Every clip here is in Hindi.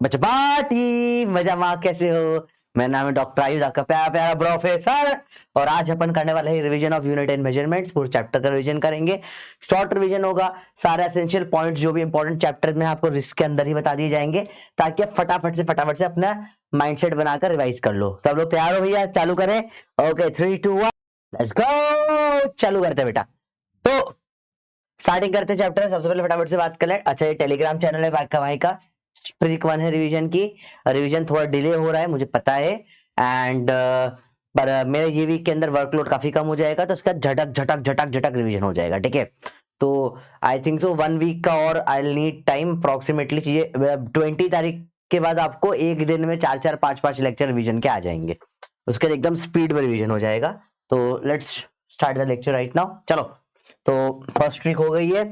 बचपाटी मजामा, कैसे हो? मेरा नाम है डॉक्टर आयुष, आपका प्यारा प्यारा प्रोफेसर। और आज अपन करने वाले हैं revision of unit and measurements. पूरे चैप्टर का रिवीजन करेंगे, शॉर्ट रिवीजन होगा। सारे एसेंशियल पॉइंट्स जो भी इंपॉर्टेंट चैप्टर में आपको रिस्क के अंदर ही बता दिए जाएंगे, ताकि आप फटाफट से अपना माइंडसेट बनाकर रिवाइज कर लो। सब लोग तैयार हो भैया? चालू करें। Okay 3 2 1 let's go. चालू करते हैं बेटा। तो स्टार्टिंग करते हैं चैप्टर। सबसे पहले फटाफट से बात कर ले। अच्छा, ये टेलीग्राम चैनल है भाई का, ट्रिक 1 है रिवीजन की। रिवीजन थोड़ा डिले हो रहा है मुझे पता है, एंड पर मेरे ये वीक के अंदर वर्कलोड काफी कम हो जाएगा, तो उसका झटक झटक झटक झटक रिवीजन हो जाएगा, ठीक है। तो आई थिंक सो 1 वीक का, और आई नीड टाइम अप्रोक्सीमेटली। चीजें 20 तारीख के बाद आपको एक दिन में 4 5 लेक्चर रिवीजन के आ जाएंगे। उसके बाद एकदम स्पीड में रिवीजन हो जाएगा। तो let's start the lecture right now. चलो, तो फर्स्ट ट्रिक हो गई है,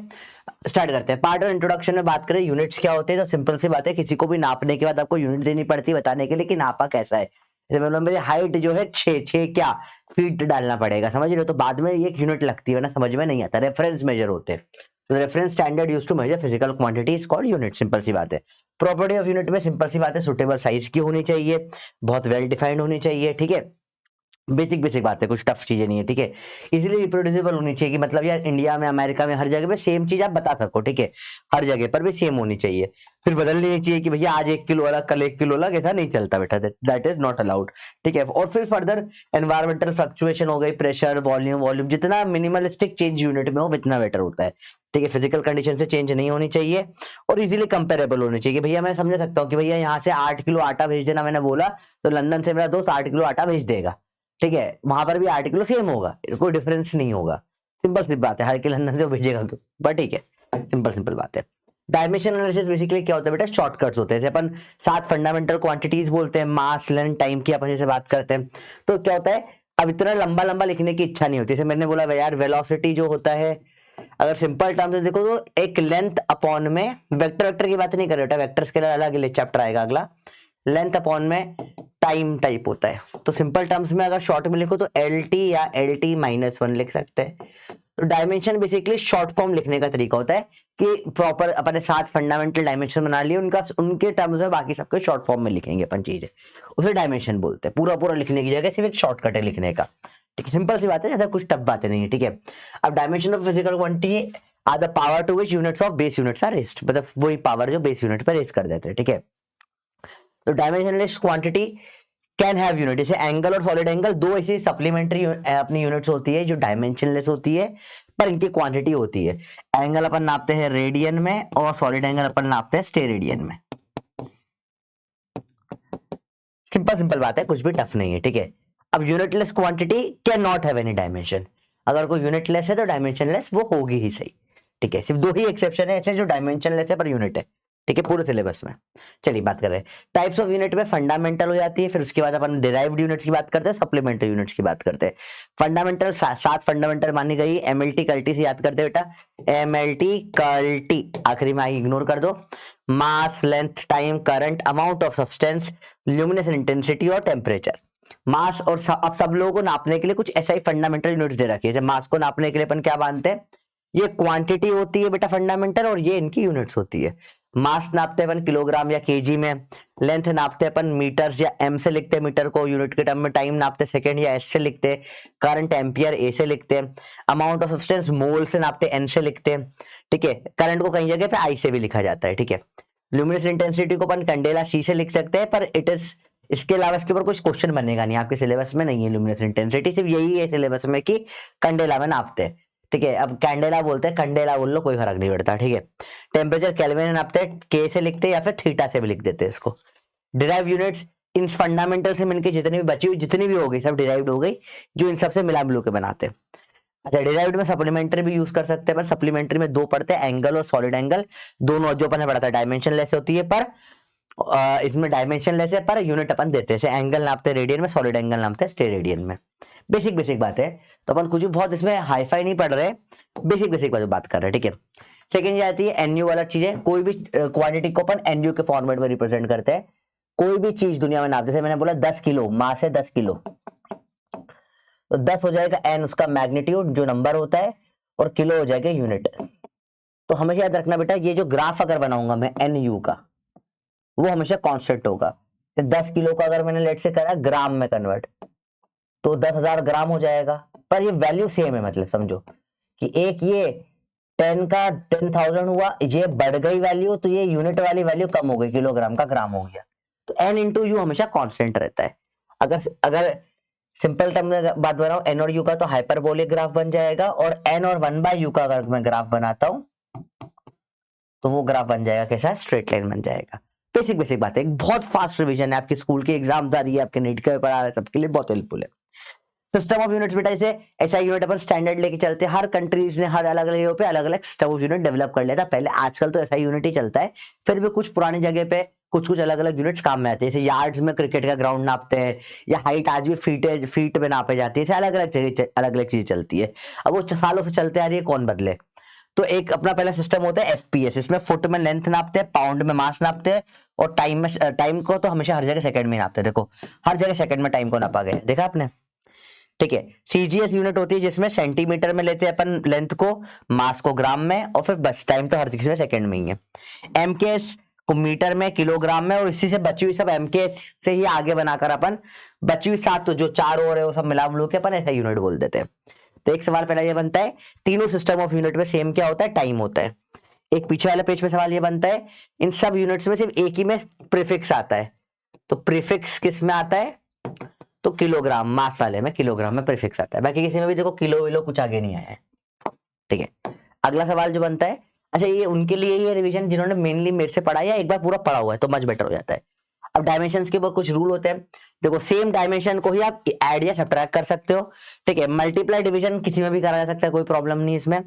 स्टार्ट करते हैं। पार्ट और इंट्रोडक्शन में बात करें यूनिट्स क्या होते हैं, तो सिंपल सी बात है, किसी को भी नापने के बाद आपको यूनिट देनी पड़ती है बताने के लिए कि नापा कैसा है। जैसे मतलब मेरी हाइट जो है 6 क्या फीट डालना पड़ेगा, समझ रहे हो? तो बाद में एक यूनिट लगती है ना, समझ में नहीं आता। रेफरेंस मेजर होते हैं, तो reference standard used to measure physical quantity is called unit. Simple सी बात है। प्रॉपर्टी ऑफ यूनिट में सिंपल सी बात है, सुटेबल साइज की होनी चाहिए, बहुत वेल डिफाइंड होनी चाहिए, ठीक है। बेसिक बात है, कुछ टफ चीजें नहीं है, ठीक है। इसलिए रिप्रोड्यूसिबल होनी चाहिए कि मतलब यार इंडिया में, अमेरिका में, हर जगह पे सेम चीज आप बता सको, ठीक है। हर जगह पर भी सेम होनी चाहिए। फिर बदलनी नहीं चाहिए कि भैया आज 1 किलो अलग, कल 1 किलो अलग, ऐसा नहीं चलता बेटा, दैट इज नॉट अलाउड, ठीक है। और फिर फर्दर एनवायरमेंटल फ्लक्चुएशन हो गई, प्रेशर, वॉल्यूम जितना मिनिमलिस्टिक चेंज यूनिट में हो उतना बेटर होता है, ठीक है। फिजिकल कंडीशन से चेंज नहीं होनी चाहिए, और इजीली कंपेरेबल होनी चाहिए। भैया मैं समझ सकता हूँ कि भैया यहाँ से 8 किलो आटा भेज देना, मैंने बोला तो लंदन से मेरा दोस्त 8 किलो आटा भेज देगा, ठीक है। वहां पर भी 8 किलो सेम होगा, कोई डिफरेंस नहीं होगा। सिंपल सी बात है, हर किलो लंदन से वो भेजेगा क्यों, बट ठीक है, सिंपल बात है। डायमेंशन एनालिसिस बेसिकली क्या होता है बेटा? शॉर्टकट्स होते हैं। जैसे अपन 7 फंडामेंटल क्वांटिटीज बोलते हैं, मास, लेंथ, टाइम की अपन जैसे बात करते हैं, तो क्या होता है, अब इतना लंबा लंबा लिखने की इच्छा नहीं होती। जैसे मैंने बोला यार वेलोसिटी जो होता है, अगर सिंपल टर्म से देखो तो एक लेंथ अपॉन में, वेक्टर की बात नहीं कर रहे बेटा, वेक्टर्स के लिए अलग चैप्टर आएगा अगला। लेंथ अपॉन में टाइम टाइप होता है। तो सिंपल टर्म्स में अगर शॉर्ट में लिखो तो एल टी या एल टी माइनस 1 लिख सकते हैं। तो डायमेंशन बेसिकली शॉर्ट फॉर्म लिखने का तरीका होता है कि प्रॉपर अपने 7 फंडामेंटल डायमेंशन बना लिए, उनका उनके टर्म्स में बाकी सबके शॉर्ट फॉर्म में लिखेंगे अपन चीजें, उसे डायमेंशन बोलते हैं। पूरा लिखने की जगह सिर्फ एक शॉर्टकट है लिखने का, ठीक है। सिंपल सी बात है, ज्यादा कुछ टफ बातें नहीं है, ठीक है। अब dimension of physical quantity are the power to which units of base units are raised, मतलब वही पावर जो बेस यूनिट पर रेज कर देते हैं, ठीक है। तो dimensionless quantity can have unit. जैसे एंगल और सॉलिड एंगल, दो ऐसी सप्लीमेंट्री अपनी यूनिट्स होती है जो डायमेंशनलेस होती है, पर इनकी क्वांटिटी होती है। एंगल अपन नापते हैं रेडियन में, और सॉलिड एंगल अपन नापते हैं स्टेरेडियन में। सिंपल बात है, कुछ भी टफ नहीं है, ठीक है। अब unitless quantity can not have any dimension. अगर कोई यूनिटलेस है तो डायमेंशनलेस वो होगी ही सही, ठीक है। सिर्फ 2 ही एक्सेप्शन है ऐसे जो डायमेंशनलेस है पर यूनिट है, ठीक है, पूरे सिलेबस में। चलिए बात कर रहे हैं टाइप्स ऑफ यूनिट में। फंडामेंटल हो जाती है, फिर उसके बाद अपन डिराइव्ड यूनिट्स की बात करते हैं, सप्लीमेंट्री यूनिट्स की बात करते हैं। फंडामेंटल 7 फंडामेंटल मानी गई। एमएलटी कल्टी से याद करते बेटा, एमएलटी कल्टी आखिरी में इग्नोर कर दो। Mass, length, time, current, amount of substance, luminescence intensity और टेम्परेचर। मास और अब सब लोगों को नापने के लिए कुछ ऐसा ही फंडामेंटल यूनिट्स दे रखी है। जैसे मास को नापने के लिए अपन क्या मानते हैं, ये क्वांटिटी होती है बेटा फंडामेंटल, और ये इनकी यूनिट्स होती है। मास नापते हैं अपन किलोग्राम या केजी में, लेंथ नापते हैं अपन मीटर्स या एम से लिखते हैं मीटर को यूनिट के टर्म में, टाइम नापते सेकंड या एस से लिखते हैं, करंट एम्पियर ए से लिखते हैं, अमाउंट ऑफ सब्सटेंस मोल से नापते एन से लिखते हैं, ठीक है। करंट को कई जगह पे आई से भी लिखा जाता है, ठीक है। ल्यूमिनस इंटेंसिटी को अपन कैंडेला सी से लिख सकते हैं, पर इट इज, इसके अलावा इसके ऊपर कुछ क्वेश्चन बनेगा नहीं, आपके सिलेबस में नहीं है ल्यूमिनस इंटेंसिटी, सिर्फ यही है सिलेबस में कि कैंडेला में नापते हैं, ठीक है। अब कैंडेला बोलते हैं, कैंडेला बोल लो, कोई फर्क नहीं पड़ता, ठीक है। टेम्परेचर केल्विन में नापते हैं, के से लिखते हैं या फिर थीटा से भी लिख देते हैं इसको। डिराइव यूनिट्स इन फंडामेंटल से मिलकर जितनी भी बची हुई जितनी भी हो गई सब डिराइव्ड हो गई, जो इन सबसे मिला मिलू के बनाते हैं। अच्छा, डिराइव्ड में सप्लीमेंट्री भी यूज कर सकते हैं, पर सप्लीमेंट्री में 2 पढ़ते हैं, एंगल और सॉलिड एंगल। दोनों जो अपन ने पढ़ा था डायमेंशन लेस होती है, पर इसमें डायमेंशन लेस है, पर यूनिट अपन देते हैं। जैसे एंगल नापते हैं रेडियन में, सॉलिड एंगल नापते हैं स्टेरेडियन में। बेसिक बात है, तो अपन कुछ भी बहुत इसमें हाईफाई नहीं पढ़ रहे, बेसिक बात कर रहे हैं, ठीक है। सेकंड आती है एनयू वाला चीज है। कोई भी क्वांटिटी को अपन एनयू के फॉर्मेट में रिप्रेजेंट करते हैं। कोई भी चीज दुनिया में नाप, जैसे मैंने बोला 10 किलो मास है, 10 किलो, तो 10 हो जाएगा एन उसका मैग्नीट्यूड जो नंबर होता है, और किलो हो जाएगा यूनिट। तो हमेशा याद रखना बेटा, ये जो ग्राफ अगर बनाऊंगा मैं एन यू का, वो हमेशा कांस्टेंट होगा। 10 किलो का अगर मैंने लेट से करा ग्राम में कन्वर्ट, तो 10,000 ग्राम हो जाएगा, पर ये वैल्यू सेम है। मतलब समझो कि एक ये 10 का 10,000 हुआ, ये बढ़ गई वैल्यू, तो ये यूनिट वाली वैल्यू कम हो गई, किलोग्राम का ग्राम हो गया। तो एन इंटू यू हमेशा कांस्टेंट रहता है। अगर सिंपल टर्म में बात बनाऊं एन और यू का, तो हाइपरबोलिक ग्राफ बन जाएगा, और एन और 1/u का अगर मैं ग्राफ बनाता हूं तो वो ग्राफ बन जाएगा कैसा, स्ट्रेट लाइन बन जाएगा। बेसिक बेसिक बात है, एक बहुत फास्ट रिवीजन है, आपकी स्कूल की एग्जाम आ रही है, आपके नीट के पेपर आ रहा है, सबके लिए बहुत हेल्पफुल है। सिस्टम ऑफ यूनिट्स बेटा, इसे एसआई यूनिट अपन स्टैंडर्ड लेके चलते हैं। हर कंट्रीज ने हर अलग अलग पे अलग अलग सिस्टम ऑफ यूनिट डेवलप कर लिया था पहले, आजकल तो एसआई यूनिट ही चलता है। फिर भी कुछ पुरानी जगह पे कुछ अलग अलग यूनिट्स काम में आते हैं, जैसे यार्ड्स में क्रिकेट का ग्राउंड नापते हैं, या हाइट आज भी फीट में नापे जाती है, अलग अलग जगह अलग अलग चीजें चलती है। अब वो सालों से चलते आ रही है, कौन बदले। तो एक अपना पहला सिस्टम होता है एफपीएस, इसमें फुट में लेंथ नापते हैं, पाउंड में मास नापते हैं, और टाइम को तो हमेशा हर जगह सेकंड में नापते हैं। देखो हर जगह सेकंड में टाइम को नापा गया है, देखा आपने, ठीक है। सीजीएस यूनिट होती है जिसमें सेंटीमीटर में लेते हैं अपन लेंथ को, मास को ग्राम में, और फिर बस टाइम तो हर चीज में सेकंड में ही है। एमकेएस को मीटर में, किलोग्राम में, और इसी से बची हुई सब एमकेएस से ही आगे बनाकर अपन बची हुई 7 तो जो 4 और है वो सब मिला के अपन ऐसा यूनिट बोल देते हैं। तो एक सवाल पहला ये बनता है, तीनों सिस्टम ऑफ यूनिट में सेम क्या होता है, टाइम होता है। एक पीछे वाले पेज पे सवाल ये बनता है, इन सब यूनिट्स में सिर्फ एक ही में प्रीफिक्स आता है, तो प्रीफिक्स किस में आता है, तो किलोग्राम, मास वाले में किलोग्राम में प्रीफिक्स आता है, बाकी किसी में भी देखो किलो विलो कुछ आगे नहीं आया है, ठीक है। अगला सवाल जो बनता है, अच्छा ये उनके लिए ही है रिवीजन जिन्होंने मेनली मेरे से पढ़ा या एक बार पूरा पढ़ा हुआ है, तो मच बेटर हो जाता है। अब डायमेंशंस के ऊपर कुछ रूल होते हैं, देखो सेम डायमेंशन को ही आप ऐड या सब्ट्रैक्ट कर सकते हो, ठीक है। मल्टीप्लाई डिवीजन किसी में भी करा जा सकता है, कोई प्रॉब्लम नहीं इसमें।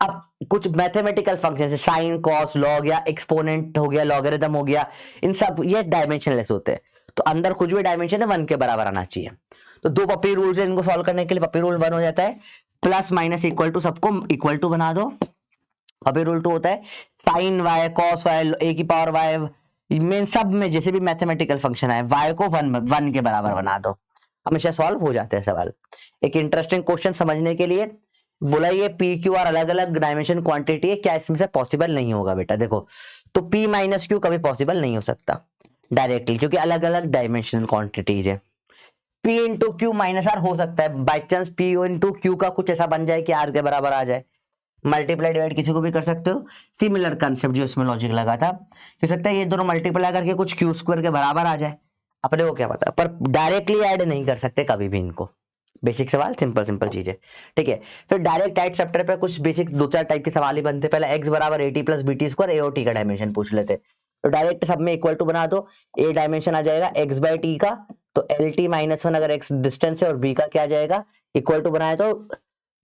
अब कुछ मैथमेटिकल फंक्शन है, साइन कॉस लॉग या एक्सपोनेंट हो गया, लॉगरिथम हो गया, इन सब ये डायमेंशनलेस होते हैं, तो अंदर कुछ भी डायमेंशन है 1 के बराबर आना चाहिए। तो 2 पप्पी रूल्स है, इनको सॉल्व करने के लिए पप्पी रूल 1 हो जाता है, प्लस माइनस इक्वल टू सबको इक्वल टू बना दो। पप्पी रूल 2 होता है साइन वाई कॉस वाई ए की पावर वाई, में सब में जैसे भी मैथमेटिकल फंक्शन है वाई को 1 के बराबर बना दो, हमेशा सॉल्व हो जाते हैं सवाल। एक इंटरेस्टिंग क्वेश्चन समझने के लिए बोला, ये पी क्यू आर अलग अलग डायमेंशन क्वांटिटी है, क्या इसमें से पॉसिबल नहीं होगा बेटा, देखो तो पी माइनस क्यू कभी पॉसिबल नहीं हो सकता डायरेक्टली, क्योंकि अलग अलग डायमेंशनल क्वांटिटीज है। P into Q minus R हो सकता है, by chance P into Q का कुछ ऐसा बन जाए कि आर के बराबर आ जाए, मल्टीप्लाई डिवाइड किसी को भी कर सकते हो, सिमिलर कंसेप्ट जो इसमें लॉजिक लगा था, हो सकता है ये दोनों मल्टीप्लाई करके कुछ क्यू स्क्वायर के बराबर आ जाए, अपने को क्या पता, पर डायरेक्टली ऐड नहीं कर सकते कभी भी इनको। बेसिक सवाल, सिंपल सिंपल चीज है, ठीक है। फिर डायरेक्ट टाइट चैप्टर पे कुछ बेसिक 2-4 टाइप के सवाल ही बनते, पहले एक्स बराबर A T plus B T square, A और टी का डायमेंशन पूछ लेते, तो डायरेक्ट सब में इक्वल टू बना दो, ए डायमेंशन आ जाएगा एक्स बाय टी का, तो एल टी माइनस 1 अगर एक्स डिस्टेंस है, और बी का क्या आ जाएगा इक्वल टू बनाए तो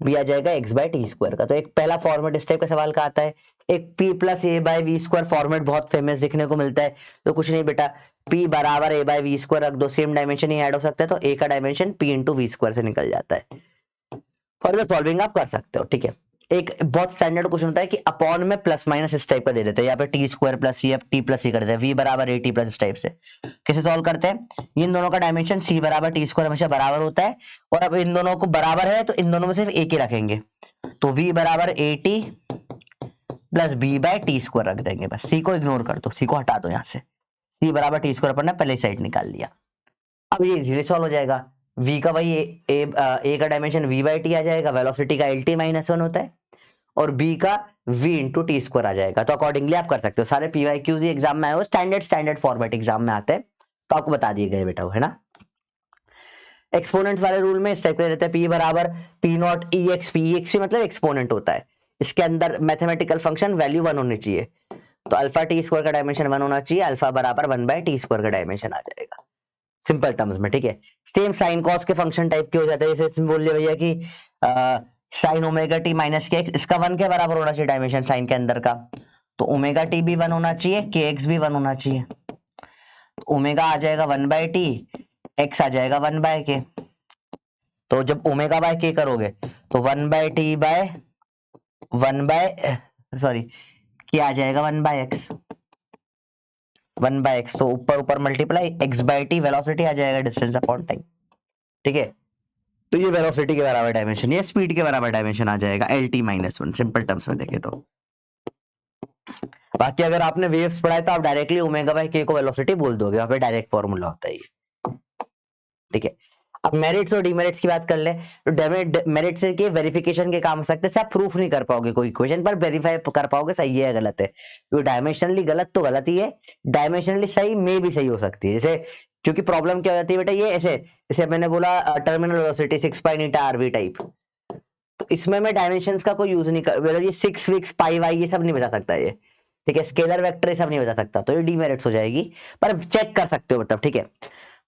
बी आ जाएगा एक्स बाय टी स्क्वायर का। तो एक पहला फॉर्मेट इस टाइप का सवाल का आता है। एक P plus A by V square format बहुत फेमस देखने को मिलता है, तो कुछ नहीं बेटा, पी बराबर ए बाय वी स्क्वायर रख दो, सेम डायमेंशन ही ऐड हो सकता है, तो ए का dimension P into V square से निकल जाता है। फर्दर सॉल्विंग आप कर सकते हो, ठीक है। एक बहुत स्टैंडर्ड क्वेश्चन होता है कि अपॉन में प्लस माइनस इस टाइप का दे देते हैं, यहाँ पे T square plus C T plus C कर देते हैं, वी बराबर ए टी प्लस इस टाइप से। कैसे सॉल्व करते हैं, इन दोनों का डायमेंशन सी बराबर टी स्क्वायर हमेशा बराबर होता है, और अब इन दोनों को बराबर है तो इन दोनों में सिर्फ एक ही रखेंगे, तो वी बराबर A T plus B by T square रख देंगे, बस सी को इग्नोर कर दो, सी को हटा दो यहाँ से, सी बराबर टी स्क्वायर अपन ने पहले साइड निकाल लिया। अब ये इजीली सॉल्व हो जाएगा, v का भाई ए का डायमेंशन v बाई टी आ जाएगा, वेलोसिटी का एल टी माइनस 1 होता है, और b का v इंटू टी स्क्वायर आ जाएगा। तो अकॉर्डिंगली आप कर सकते हो, सारे पी वाई क्यूज एग्जाम में आए हो, स्टैंडर्ड फॉर्मेट एग्जाम में आते हैं, तो आपको बता दिए गए बेटा वो, है ना। एक्सपोनेंट वाले रूल में इस टाइप का रहता है, p बराबर P not E x, P x मतलब एक्सपोनेंट होता है, इसके अंदर मैथमेटिकल फंक्शन वैल्यू 1 होनी चाहिए, तो अल्फा टी स्क्वायर का डायमेंशन 1 होना चाहिए, अल्फा बराबर 1 बाय टी स्क्वायर का डायमेंशन आ जाएगा सिंपल टर्म्स में, ठीक है। सेम साइन कॉस के फंक्शन टाइप के हो जाते हैं, जैसे इसमें बोल लिया भैया कि साइन ओमेगा टी माइनस के एक्स, इसका 1 के बराबर होना चाहिए डायमेंशन साइन के अंदर का, तो ओमेगा टी भी 1 होना चाहिए, के एक्स भी 1 होना चाहिए, तो ओमेगा आ जाएगा 1 बाय टी, एक्स आ जाएगा 1 बाय के, तो जब ओमेगा बाय के करोगे तो 1 by T by 1 by sorry क्या आ जाएगा 1 बाय एक्स, 1 बाय एक्स, तो ऊपर ऊपर multiply X by T, velocity आ जाएगा डिस्टेंस अपॉन टाइम, ठीक है। तो ये वेलोसिटी के बराबर डायमेंशन, ये स्पीड के बराबर डायमेंशन आ जाएगा L T minus 1, simple terms में देखे तो। बाकी अगर आपने वेव्स पढ़ा है तो आप डायरेक्टली ओमेगा बाय के को वेलोसिटी बोल दोगे, वहां पे डायरेक्ट फॉर्मूला होता है ये, ठीक है। अब मेरिट्स और डिमेरिट्स की बात कर ले तो मेरिट से के वेरिफिकेशन के काम हो सकते हैं, आप प्रूफ नहीं कर पाओगे कोई इक्वेशन पर वेरीफाई कर पाओगे सही है या गलत है, क्योंकि डायमेंशनली गलत तो गलत ही है, डायमेंशनली सही में भी सही हो सकती है। जैसे क्योंकि प्रॉब्लम क्या हो जाती है बेटा, ये ऐसे जैसे मैंने बोला टर्मिनल वेलोसिटी 6 पाई नीटा आरवी टाइप, तो इसमें मैं डायमेंशंस का कोई यूज नहीं कर, मतलब ये 6 विक्स पाई वाई ये सब नहीं बता सकता ये, ठीक है, स्केलर वेक्टर ये सब नहीं बता सकता, तो ये डीमेरिट्स हो जाएगी, पर चेक कर सकते हो मतलब, ठीक है।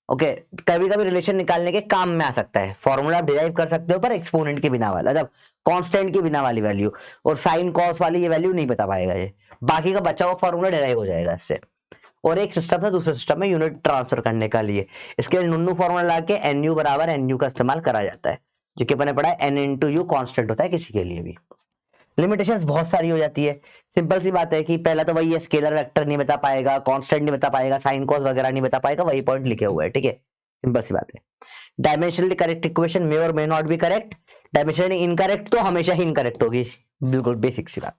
ओके, कभी कभी रिलेशन निकालने के काम में आ सकता है, फॉर्मूला डिराइव कर सकते हो पर एक्सपोनेंट के बिना वाला, जब कांस्टेंट के बिना वाली वैल्यू और साइन कॉस वाली ये वैल्यू नहीं बता पाएगा ये, बाकी का बचा हुआ फॉर्मूला डिराइव हो जाएगा इससे। और एक सिस्टम से दूसरे सिस्टम में यूनिट ट्रांसफर करने का लिए इसके लिए नुन्नू फॉर्मूला लाके एनयू बराबर एनयू का इस्तेमाल करा जाता है, जो कि मैंने पढ़ा है एन इंटू यू कॉन्स्टेंट होता है किसी के लिए भी। लिमिटेशंस बहुत सारी हो जाती है, सिंपल सी बात है कि पहला तो वही है, स्केलर वेक्टर नहीं बता पाएगा, कांस्टेंट नहीं बता पाएगा, साइन कॉस वगैरह नहीं बता पाएगा, वही पॉइंट लिखे हुए हैं, ठीक है, सिंपल सी बात है। डायमेंशनली करेक्ट इक्वेशन मे और may not be correct, dimensionally incorrect तो हमेशा ही इनकरेक्ट होगी, बिल्कुल बेसिक सी बात,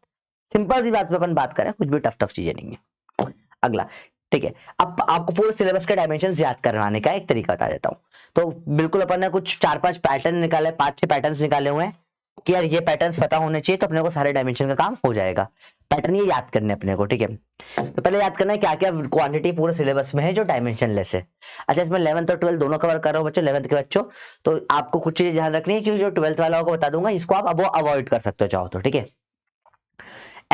सिंपल सी बात पे अपन बात करें, कुछ भी टफ टफ चीजें नहीं है। अगला, ठीक है, अब आपको पूरे सिलेबस के डायमेंशन याद करवाने का एक तरीका बता देता हूँ। तो बिल्कुल अपन ने कुछ 4-5 पैटर्न निकाले, 5-6 पैटर्न निकाले हुए हैं कि यार ये पैटर्न्स पता होने चाहिए तो अपने को सारे डायमेंशन का काम हो जाएगा। पैटर्न ये याद करने अपने को, ठीक है। तो पहले याद करना है क्या क्या क्वांटिटी पूरे सिलेबस में है जो डायमेंशन लेस है। अच्छा, इसमें 11th और 12th दोनों कवर कर रहा हूँ बच्चों, 11th के बच्चों, तो आपको कुछ चीजें ध्यान रखनी है, क्योंकि जो 12th वाला को बता दूंगा इसको आप अब वो अवॉइड कर सकते हो चाहो तो, ठीक है।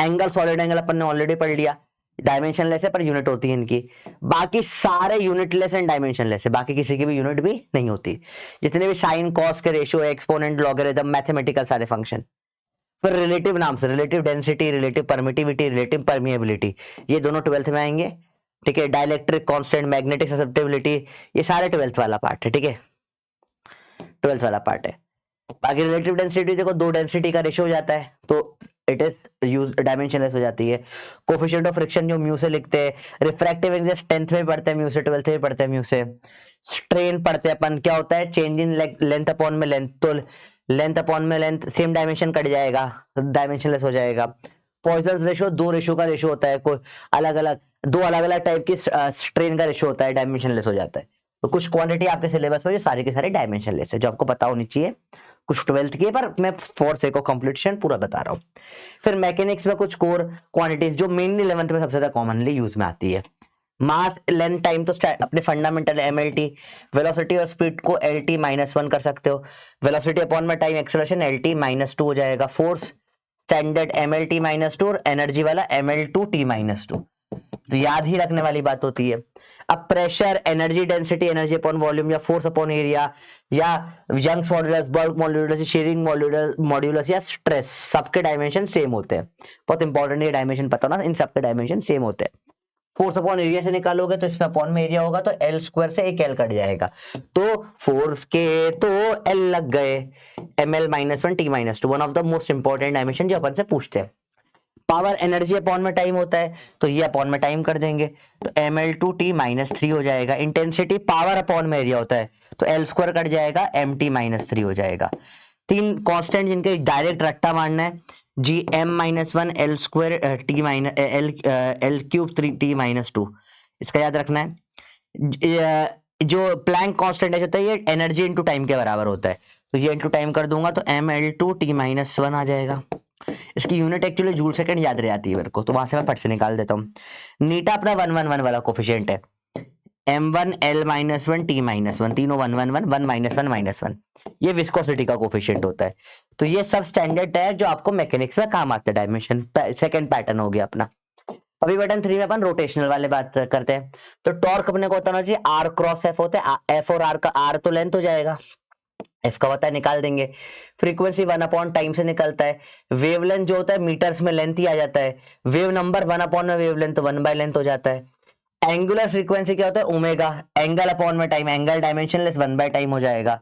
एंगल, सॉलिड एंगल अपन ने ऑलरेडी पढ़ लिया, डायमेंशनलेस है पर यूनिट होती है इनकी, बाकी सारे यूनिटलेस एंड डायमेंशनलेस है, बाकी किसी की भी यूनिट भी नहीं होती, जितने भी साइन कॉस के रेशियो, एक्सपोनेंट, लॉगरिथम, मैथमेटिकल सारे फंक्शन। फिर रिलेटिव नाम से relative density, relative permittivity, relative permeability, ये दोनों 12th में आएंगे, ठीक है। डाइलेक्ट्रिक कांस्टेंट, मैग्नेटिक ससेप्टिबिलिटी, ये सारे 12th वाला पार्ट है, ठीक है, 12th वाला पार्ट है। बाकी रिलेटिव डेंसिटी देखो, दो डेंसिटी का रेशियो हो जाता है तो इट इज यूज डायमेंशनलेस हो जाती है। कोफिशिएंट ऑफ फ्रिक्शन जो म्यू से लिखते हैं, रिफ्रैक्टिव इंडेक्स 10th में पढ़ते हैं म्यू से, 12th में पढ़ते हैं म्यू से। स्ट्रेन पढ़ते हैं अपन, क्या होता है, चेंज इन लेंथ अपॉन में लेंथ, तो लेंथ अपॉन में लेंथ सेम डायमेंशन कट जाएगा, डायमेंशनलेस हो जाएगा। पॉइजन्स रेशियो, दो रेशियो का रेशियो होता है, कोई अलग अलग दो अलग अलग टाइप की स्ट्रेन का रेशियो होता है, डायमेंशनलेस हो जाता है। तो कुछ क्वांटिटी आपके सिलेबस में जो सारी के सारे डायमेंशनलेस है, जो आपको पता होनी चाहिए, कुछ 12th की, पर मैं फॉर सेक ऑफ कंप्लीशन पूरा बता रहा हूँ। फिर मैकेनिक्स में कुछ कोर क्वांटिटीज जो मेनली 11th में सबसे ज्यादा कॉमनली यूज में आती है। मास, लेंथ, टाइम तो अपने फंडामेंटल एमएलटी, वेलोसिटी और स्पीड को एलटी -1 कर सकते हो, वेलोसिटी अपॉन में टाइम एक्सेलरेशन एलटी -2 हो जाएगा, फोर्स स्टैंडर्ड एमएलटी -2 और एनर्जी वाला ML2T -2, तो याद ही रखने वाली बात होती है। अब pressure, energy density, energy upon volume या फोर्स अपॉन एरिया या Young's modulus, bulk modulus, shearing modulus या स्ट्रेस, सबके डायमेंशन सेम होते हैं। बहुत इंपॉर्टेंट ये डायमेंशन पता होना, इन सबके डायमेंशन सेम होते हैं। फोर्स अपॉन एरिया से निकालोगे तो इसमें अपॉन में एरिया होगा तो एल स्क्वायर से एक एल कट जाएगा, तो फोर्स के तो एल लग गए, ML -1 T -2, one of the most important dimension जो अपन से पूछते हैं। पावर, एनर्जी अपॉन में टाइम होता है तो ये अपॉन में टाइम कर देंगे, तो ML2T -3 हो जाएगा। इंटेंसिटी पावर अपॉन में एरिया होता है तो एल स्क्वायर कट जाएगा, MT -3 हो जाएगा। तीन कांस्टेंट जिनके डायरेक्ट रट्टा मारना है, जी M-1 L square L cube 3T -2, इसका याद रखना है। जो प्लैंक कांस्टेंट है होता है ये एनर्जी इंटू टाइम के बराबर होता है, तो ये इंटू टाइम कर दूंगा तो ML2T -1 आ जाएगा। इसकी यूनिट एक्चुअली जूल सेकंड याद रह जाती है मेरे को, तो वहां से मैं फट से निकाल देता हूँ। नीटा अपना 1-1-1 वाला कोफिशिएंट है, M1 L -1 T -1, तीनों 1-1-1, 1 -1 -1, ये विस्कोसिटी का कोफिशिएंट होता है। तो ये सब स्टैंडर्ड है जो आपको मैकेनिक्स में काम आते हैं। डायमेंशन सेकंड पैटर्न हो गया अपना। अभी पैटर्न 3 में अपन रोटेशनल वाले बात करते हैं। तो टॉर्क अपने को होता होना चाहिए R क्रॉस F होता है, F और R का R तो लेंथ हो जाएगा, F का होता है निकाल देंगे। फ्रीक्वेंसी 1 टाइम से निकलता है। वेवलेंथ जो होता है मीटर्स में लेंथ ही आ जाता है। वेव नंबर 1 में वेवलेंथ तो 1/लेंथ हो जाता है। एंगुलर फ्रीक्वेंसी क्या होता है, ओमेगा, एंगल अपॉन में टाइम, एंगल डायमेंशनलेस 1/टाइम हो जाएगा।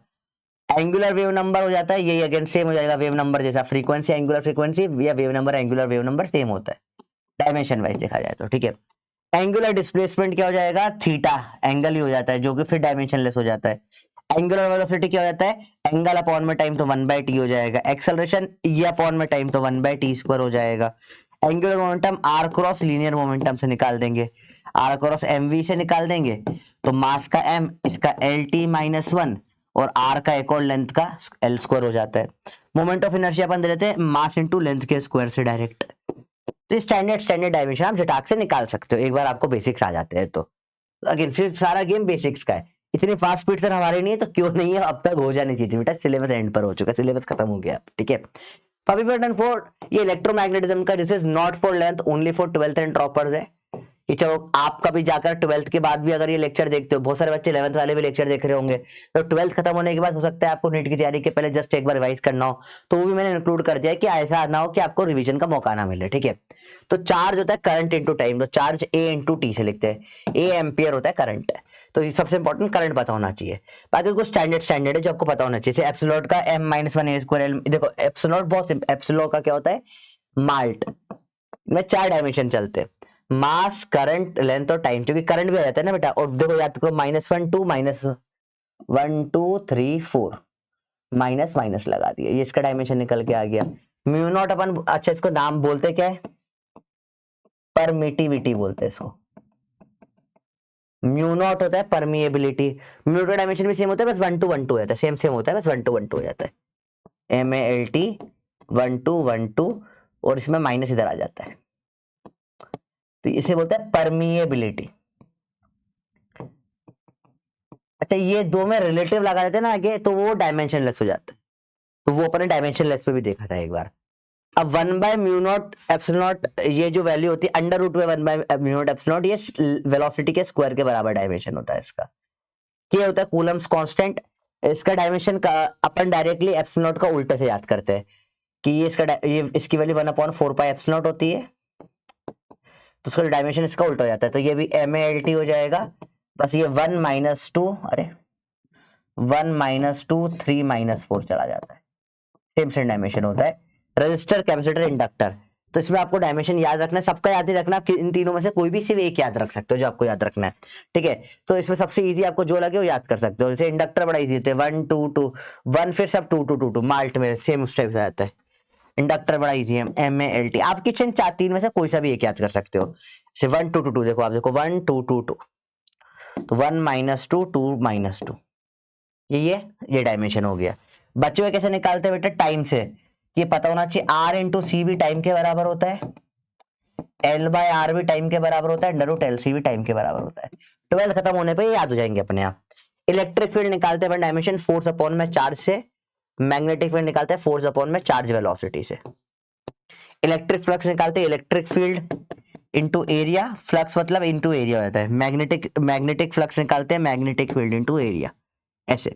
एंगुलर वेव नंबर हो जाता है, ये अगेन सेम हो जाएगा वेव नंबर जैसा, फ्रीक्वेंसी एंगुलर फ्रीक्वेंसी या wave number angular wave number same होता है डायमेंशन वाइज देखा जाए तो, ठीक है। एंगुलर डिस्प्लेसमेंट क्या हो जाएगा, थीटा, एंगल ही हो जाता है जो कि फिर डायमेंशनलेस हो जाता है। एंगुलर वेलोसिटी क्या हो जाता है, एंगल अपॉन में टाइम तो 1/t हो जाएगा। एक्सेलरेशन ये अपॉन में टाइम तो 1/t स्क्वायर हो जाएगा। Angular momentum r cross linear momentum से निकाल देंगे, आर क्रॉस एम वी से निकाल देंगे, तो मास का एम, इसका एल टी माइनस वन, और आर का एक और लेंथ का एल स्क्वायर हो जाता है। मोमेंट ऑफ इनर्शिया अपन दे देते हैं मास इंटू लेंथ के स्क्वायर से डायरेक्ट। तो स्टैंडर्ड डायमेंशन आप झटाक से निकाल सकते हो एक बार आपको बेसिक्स आ जाते हैं तो। अगेन फिर सारा गेम बेसिक्स का है, इतनी फास्ट स्पीड से हमारे नहीं है तो क्यों नहीं है, अब तक हो जानी चाहिए बेटा, सिलेबस एंड पर हो चुका है, सिलेबस खत्म हो गया, ठीक है। पॉपी बटन 4 ये इलेक्ट्रोमैग्नेटिज्म का, this is not for length only for 12th and toppers है। कि चलो आप कभी जाकर 12th के बाद भी अगर ये लेक्चर देखते हो, बहुत सारे बच्चे 11th वाले भी लेक्चर देख रहे होंगे, तो 12th खत्म होने के बाद हो सकता है आपको नीट की तैयारी के पहले जस्ट एक बार रिवाइज करना हो, तो वो भी मैंने इंक्लूड कर दिया है कि ऐसा ना हो कि आपको रिवीजन का मौका ना मिले, ठीक है। तो चार्ज होता है करंट इंटू टाइम, तो चार्ज ए इंटू टी से लिखते हैं, ए एम्पियर होता है करंट, तो ये सबसे इंपॉर्टेंट करंट पता होना चाहिए। बाकी कुछ स्टैंडर्ड है जो आपको पता होना चाहिए, जैसे एप्सिलॉन का m माइनस वन ए स्क्वायर एल, देखो एप्सिलॉन बहुत सिंपल, एप्सिलॉन का क्या होता है माल्ट में 4 डायमेंशन चलते हैं, मास, करंट, लेंथ और टाइम, क्योंकि करंट भी आ जाता है ना बेटा। और देखो याद करो -1 2 -1 2 3 4 माइनस माइनस लगा दिया, ये इसका डायमेंशन निकल के आ गया। म्यू नॉट अपन, अच्छा इसको नाम बोलते क्या है, परमिटिविटी बोलते हैं इसको। म्यू नॉट होता है परमिएबिलिटी, म्यू का डायमेंशन भी सेम होता है, बस 1 to 1 2 हो जाता है, सेम होता है, बस 1 to 1 2 हो जाता है, MALT 1 to 1 2, और इसमें माइनस इधर आ जाता है, तो इसे बोलते हैं परमिएबिलिटी। अच्छा ये दो में रिलेटिव लगा देते हैं ना आगे, तो वो डायमेंशनलेस हो जाता है, तो वो अपने डायमेंशनलेस पे भी देखा था एक बार। अब 1 by mu naught epsilon not, ये जो वैल्यू होती है अंडर रूट में 1 by mu naught epsilon not, ये वेलोसिटी के स्क्वायर के बराबर डायमेंशन होता है इसका। क्या होता है कूलम्स कांस्टेंट, इसका डायमेंशन का अपन डायरेक्टली एप्सिलॉन नॉट का उल्टे से याद करते हैं कि ये ये इसकी वैल्यू 1/4 पाई एप्सिलॉन नॉट होती है, तो उसका डायमेंशन इसका उल्टा हो जाता है, तो ये भी MALT हो जाएगा, बस ये 1 - 2, अरे 1 - 2 3 - 4 चला जाता है, सेम डायमेंशन होता है। रजिस्टर, कैपेसिटर, इंडक्टर, तो इसमें आपको डायमेंशन याद रखना है, सबका याद नहीं रखना, इन तीनों में से कोई भी सिर्फ एक याद रख सकते हो जो आपको याद रखना है, ठीक है। तो इसमें सबसे इजी आपको जो लगे वो याद कर सकते हो, जैसे इंडक्टर बड़ा इजी होता है, 1 2 2 1, फिर सब 2 2 2 2 माल्ट में सेम उस टाइप से आता है। इंडक्टर बड़ा इजी है, MALT, आप किचन 4 3 में से कोई सा भी एक याद कर सकते हो, जैसे 1 2 2 2, देखो आप देखो 1 2 2 2, तो 1 - 2 2 - 2, ये डायमेंशन हो गया। बच्चे हुए कैसे निकालते हैं बेटा, टाइम से, ये पता होना चाहिए R इंटू सी भी टाइम के बराबर होता है, L/R भी टाइम के बराबर होता है, √LC भी टाइम के बराबर होता है। 12 खत्म होने पे ये याद हो जाएंगे अपने आप। इलेक्ट्रिक फील्ड निकालते हैं डायमेंशन फोर्स अपॉन में चार्ज से, मैग्नेटिक फील्ड निकालते हैं फोर्स अपॉन में चार्ज वेलोसिटी से। इलेक्ट्रिक फ्लक्स निकालते हैं electric field into area, flux मतलब इंटू एरिया होता है, मैग्नेटिक फ्लक्स निकालते हैं मैग्नेटिक फील्ड इंटू एरिया, ऐसे,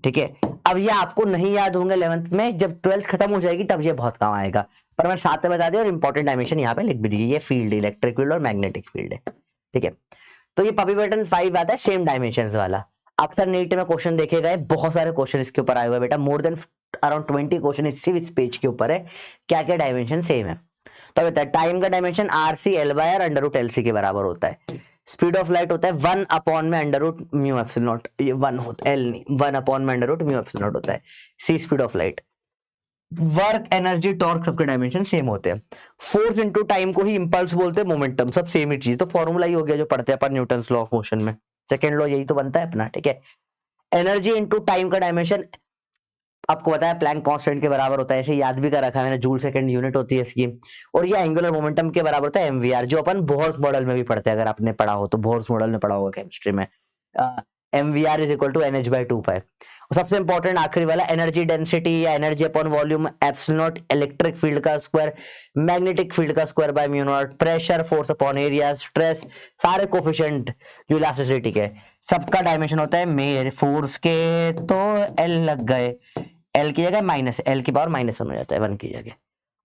ठीक है। अब ये आपको नहीं याद होंगे 11th में, जब 12th खत्म हो जाएगी तब ये बहुत काम आएगा, पर मैं साथ में बता दिया, और इंपॉर्टेंट डायमेंशन यहाँ पे लिख भी दीजिए, ये फील्ड इलेक्ट्रिक फील्ड और मैग्नेटिक फील्ड है, ठीक है। तो ये पॉपी बटन 5 आता है सेम डायमेंशन वाला, अक्सर नीट में क्वेश्चन देखे गए, बहुत सारे क्वेश्चन इसके ऊपर आए हुए बेटा, मोर देन अराउंड 20 क्वेश्चन इस पेज के ऊपर है, क्या क्या डायमेंशन सेम है। तो बता टाइम का डायमेंशन RC L/R √LC के बराबर होता है। स्पीड ऑफ लाइट होता है 1 अपॉन में √μ/0, ये 1 होता है, L नहीं, 1 अपॉन में √μ/0 होता है, C speed of light. Work, energy, torque सबके डायमेंशन सेम होते हैं। फोर्स इनटू टाइम को ही इंपल्स बोलते हैं, मोमेंटम सब सेम ही चीज, तो फॉर्मूला ही हो गया जो पढ़ते हैं अपन न्यूटन्स लॉ ऑफ मोशन में, सेकंड लॉ यही तो बनता है अपना, ठीक है। एनर्जी इनटू टाइम का डायमेंशन आपको बताया प्लैंक कांस्टेंट के बराबर होता है, ऐसे याद भी कर रखा है मैंने, जूल सेकंड यूनिट होती है इसकी, और ये एंगुलर मोमेंटम के बराबर होता है MVR, जो अपन बोर्स मॉडल में भी पढ़ते हैं, अगर आपने पढ़ा हो तो बोर्स मॉडल में पढ़ा होगा केमिस्ट्री में, MVR = NH/2π। सबसे इंपॉर्टेंट आखिरी वाला एनर्जी डेंसिटी या energy upon volume epsilon not, electric field का स्क्वायर, मैग्नेटिक फील्ड का square by mu naught, pressure, force upon area, stress, सारे कोफिशिएंट जो इलास्टिसिटी के, सबका डायमेंशन होता है, मेरे फोर्स के तो L लग गए, L की जगह माइनस, L की पावर -1 हो जाता है 1 की जगह,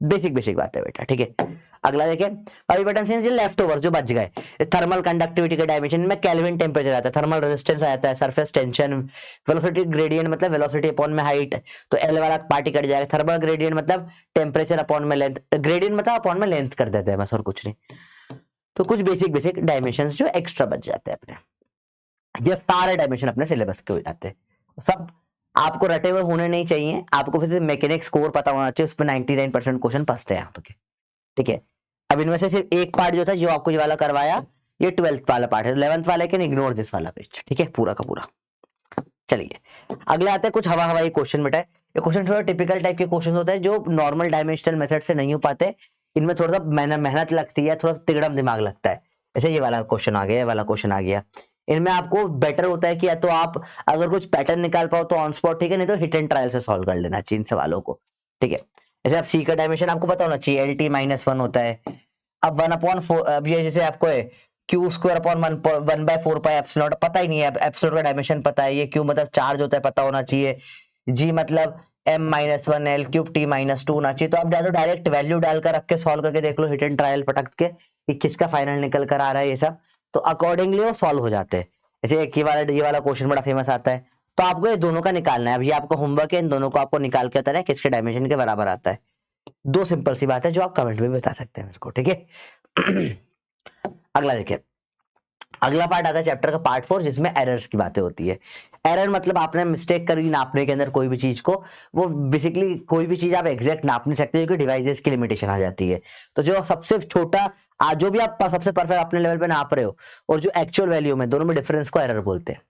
बेसिक बात है बेटा, ठीक है। अगला देखिए अभी बटन से लेफ्ट ओवर जो बच गए, थर्मल कंडक्टिविटी के डायमेंशन में केल्विन टेम्परेचर आता है, थर्मल रेजिस्टेंस आता है, सरफेस टेंशन, वेलोसिटी ग्रेडियंट मतलब वेलोसिटी अपॉन में हाइट, तो L वाला पार्टी कट जाएगा, थर्मल ग्रेडियंट मतलब टेम्परेचर अपॉन में लेंथ, ग्रेडियंट मतलब अपॉन में लेंथ कर देते हैं बस, और कुछ नहीं। तो कुछ बेसिक डायमेंशंस जो एक्स्ट्रा बच जाते हैं अपने, ये सारे डायमेंशन अपने सिलेबस के हो जाते हैं, सब आपको रटे हुए होने नहीं चाहिए, आपको फिर मैकेनिक्स कोर पता होना चाहिए, उसमें 99% क्वेश्चन फंसते हैं यहाँ पे। ठीक है। अब इनमें से सिर्फ एक पार्ट जो था जो आपको ये वाला करवाया, ये 12th वाला पार्ट है, 11th वाला कैन इग्नोर दिस वाला पेज, ठीक है, पूरा का पूरा। चलिए अगले आते हैं कुछ हवा हवाई क्वेश्चन बेटा। ये क्वेश्चन थोड़ा टिपिकल टाइप के क्वेश्चन होते हैं जो नॉर्मल डायमेंशनल मेथड से नहीं हो पाते, इनमें थोड़ा सा मेहनत लगती है, थोड़ा सा तिगड़म दिमाग लगता है। जैसे ये वाला क्वेश्चन आ गया, ये वाला क्वेश्चन आ गया, इनमें आपको बेटर होता है कि या तो आप अगर कुछ पैटर्न निकाल पाओ तो ऑन स्पॉट, ठीक है, नहीं तो हिट एंड ट्रायल से सॉल्व कर लेना चाहिए इन सवालों को, ठीक है। जैसे आप सी का डायमेंशन आपको पता होना चाहिए, LT -1 होता है। अब 1/4, अब ये जैसे आपको है Q square upon 1/4 pi epsilon पता ही नहीं है, एप्सिलॉन का डायमेंशन पता है, ये क्यू मतलब चार्ज होता है पता होना चाहिए, जी मतलब m-1 L क्यूब T -2 होना चाहिए। तो आप डायरेक्ट वैल्यू डालकर रख के सॉल्व करके देख लो हिट एंड ट्रायल पटक के कि किसका फाइनल निकल कर आ रहा है, ये सब तो अकॉर्डिंगली वो सॉल्व हो जाते हैं। जैसे एक ये वाला क्वेश्चन बड़ा फेमस आता है, तो आपको ये दोनों का निकालना है। अब ये आपका होमवर्क है, इन दोनों को आपको निकाल के बताना है किसके डायमेंशन के बराबर आता है। दो सिंपल सी बात है जो आप कमेंट में बता सकते हैं मेरे को, ठीक है। अगला देखिए, अगला पार्ट आता है चैप्टर का पार्ट 4 जिसमें एरर्स की बातें होती है। एरर मतलब आपने मिस्टेक करी नापने के अंदर कोई भी चीज को, वो बेसिकली कोई भी चीज आप एग्जैक्ट नाप नहीं सकते क्योंकि डिवाइसेस की लिमिटेशन आ जाती है। तो जो सबसे छोटा जो भी आप सबसे परफेक्ट अपने लेवल पे नाप रहे हो और जो एक्चुअल वैल्यू में दोनों में डिफरेंस को एरर बोलते हैं।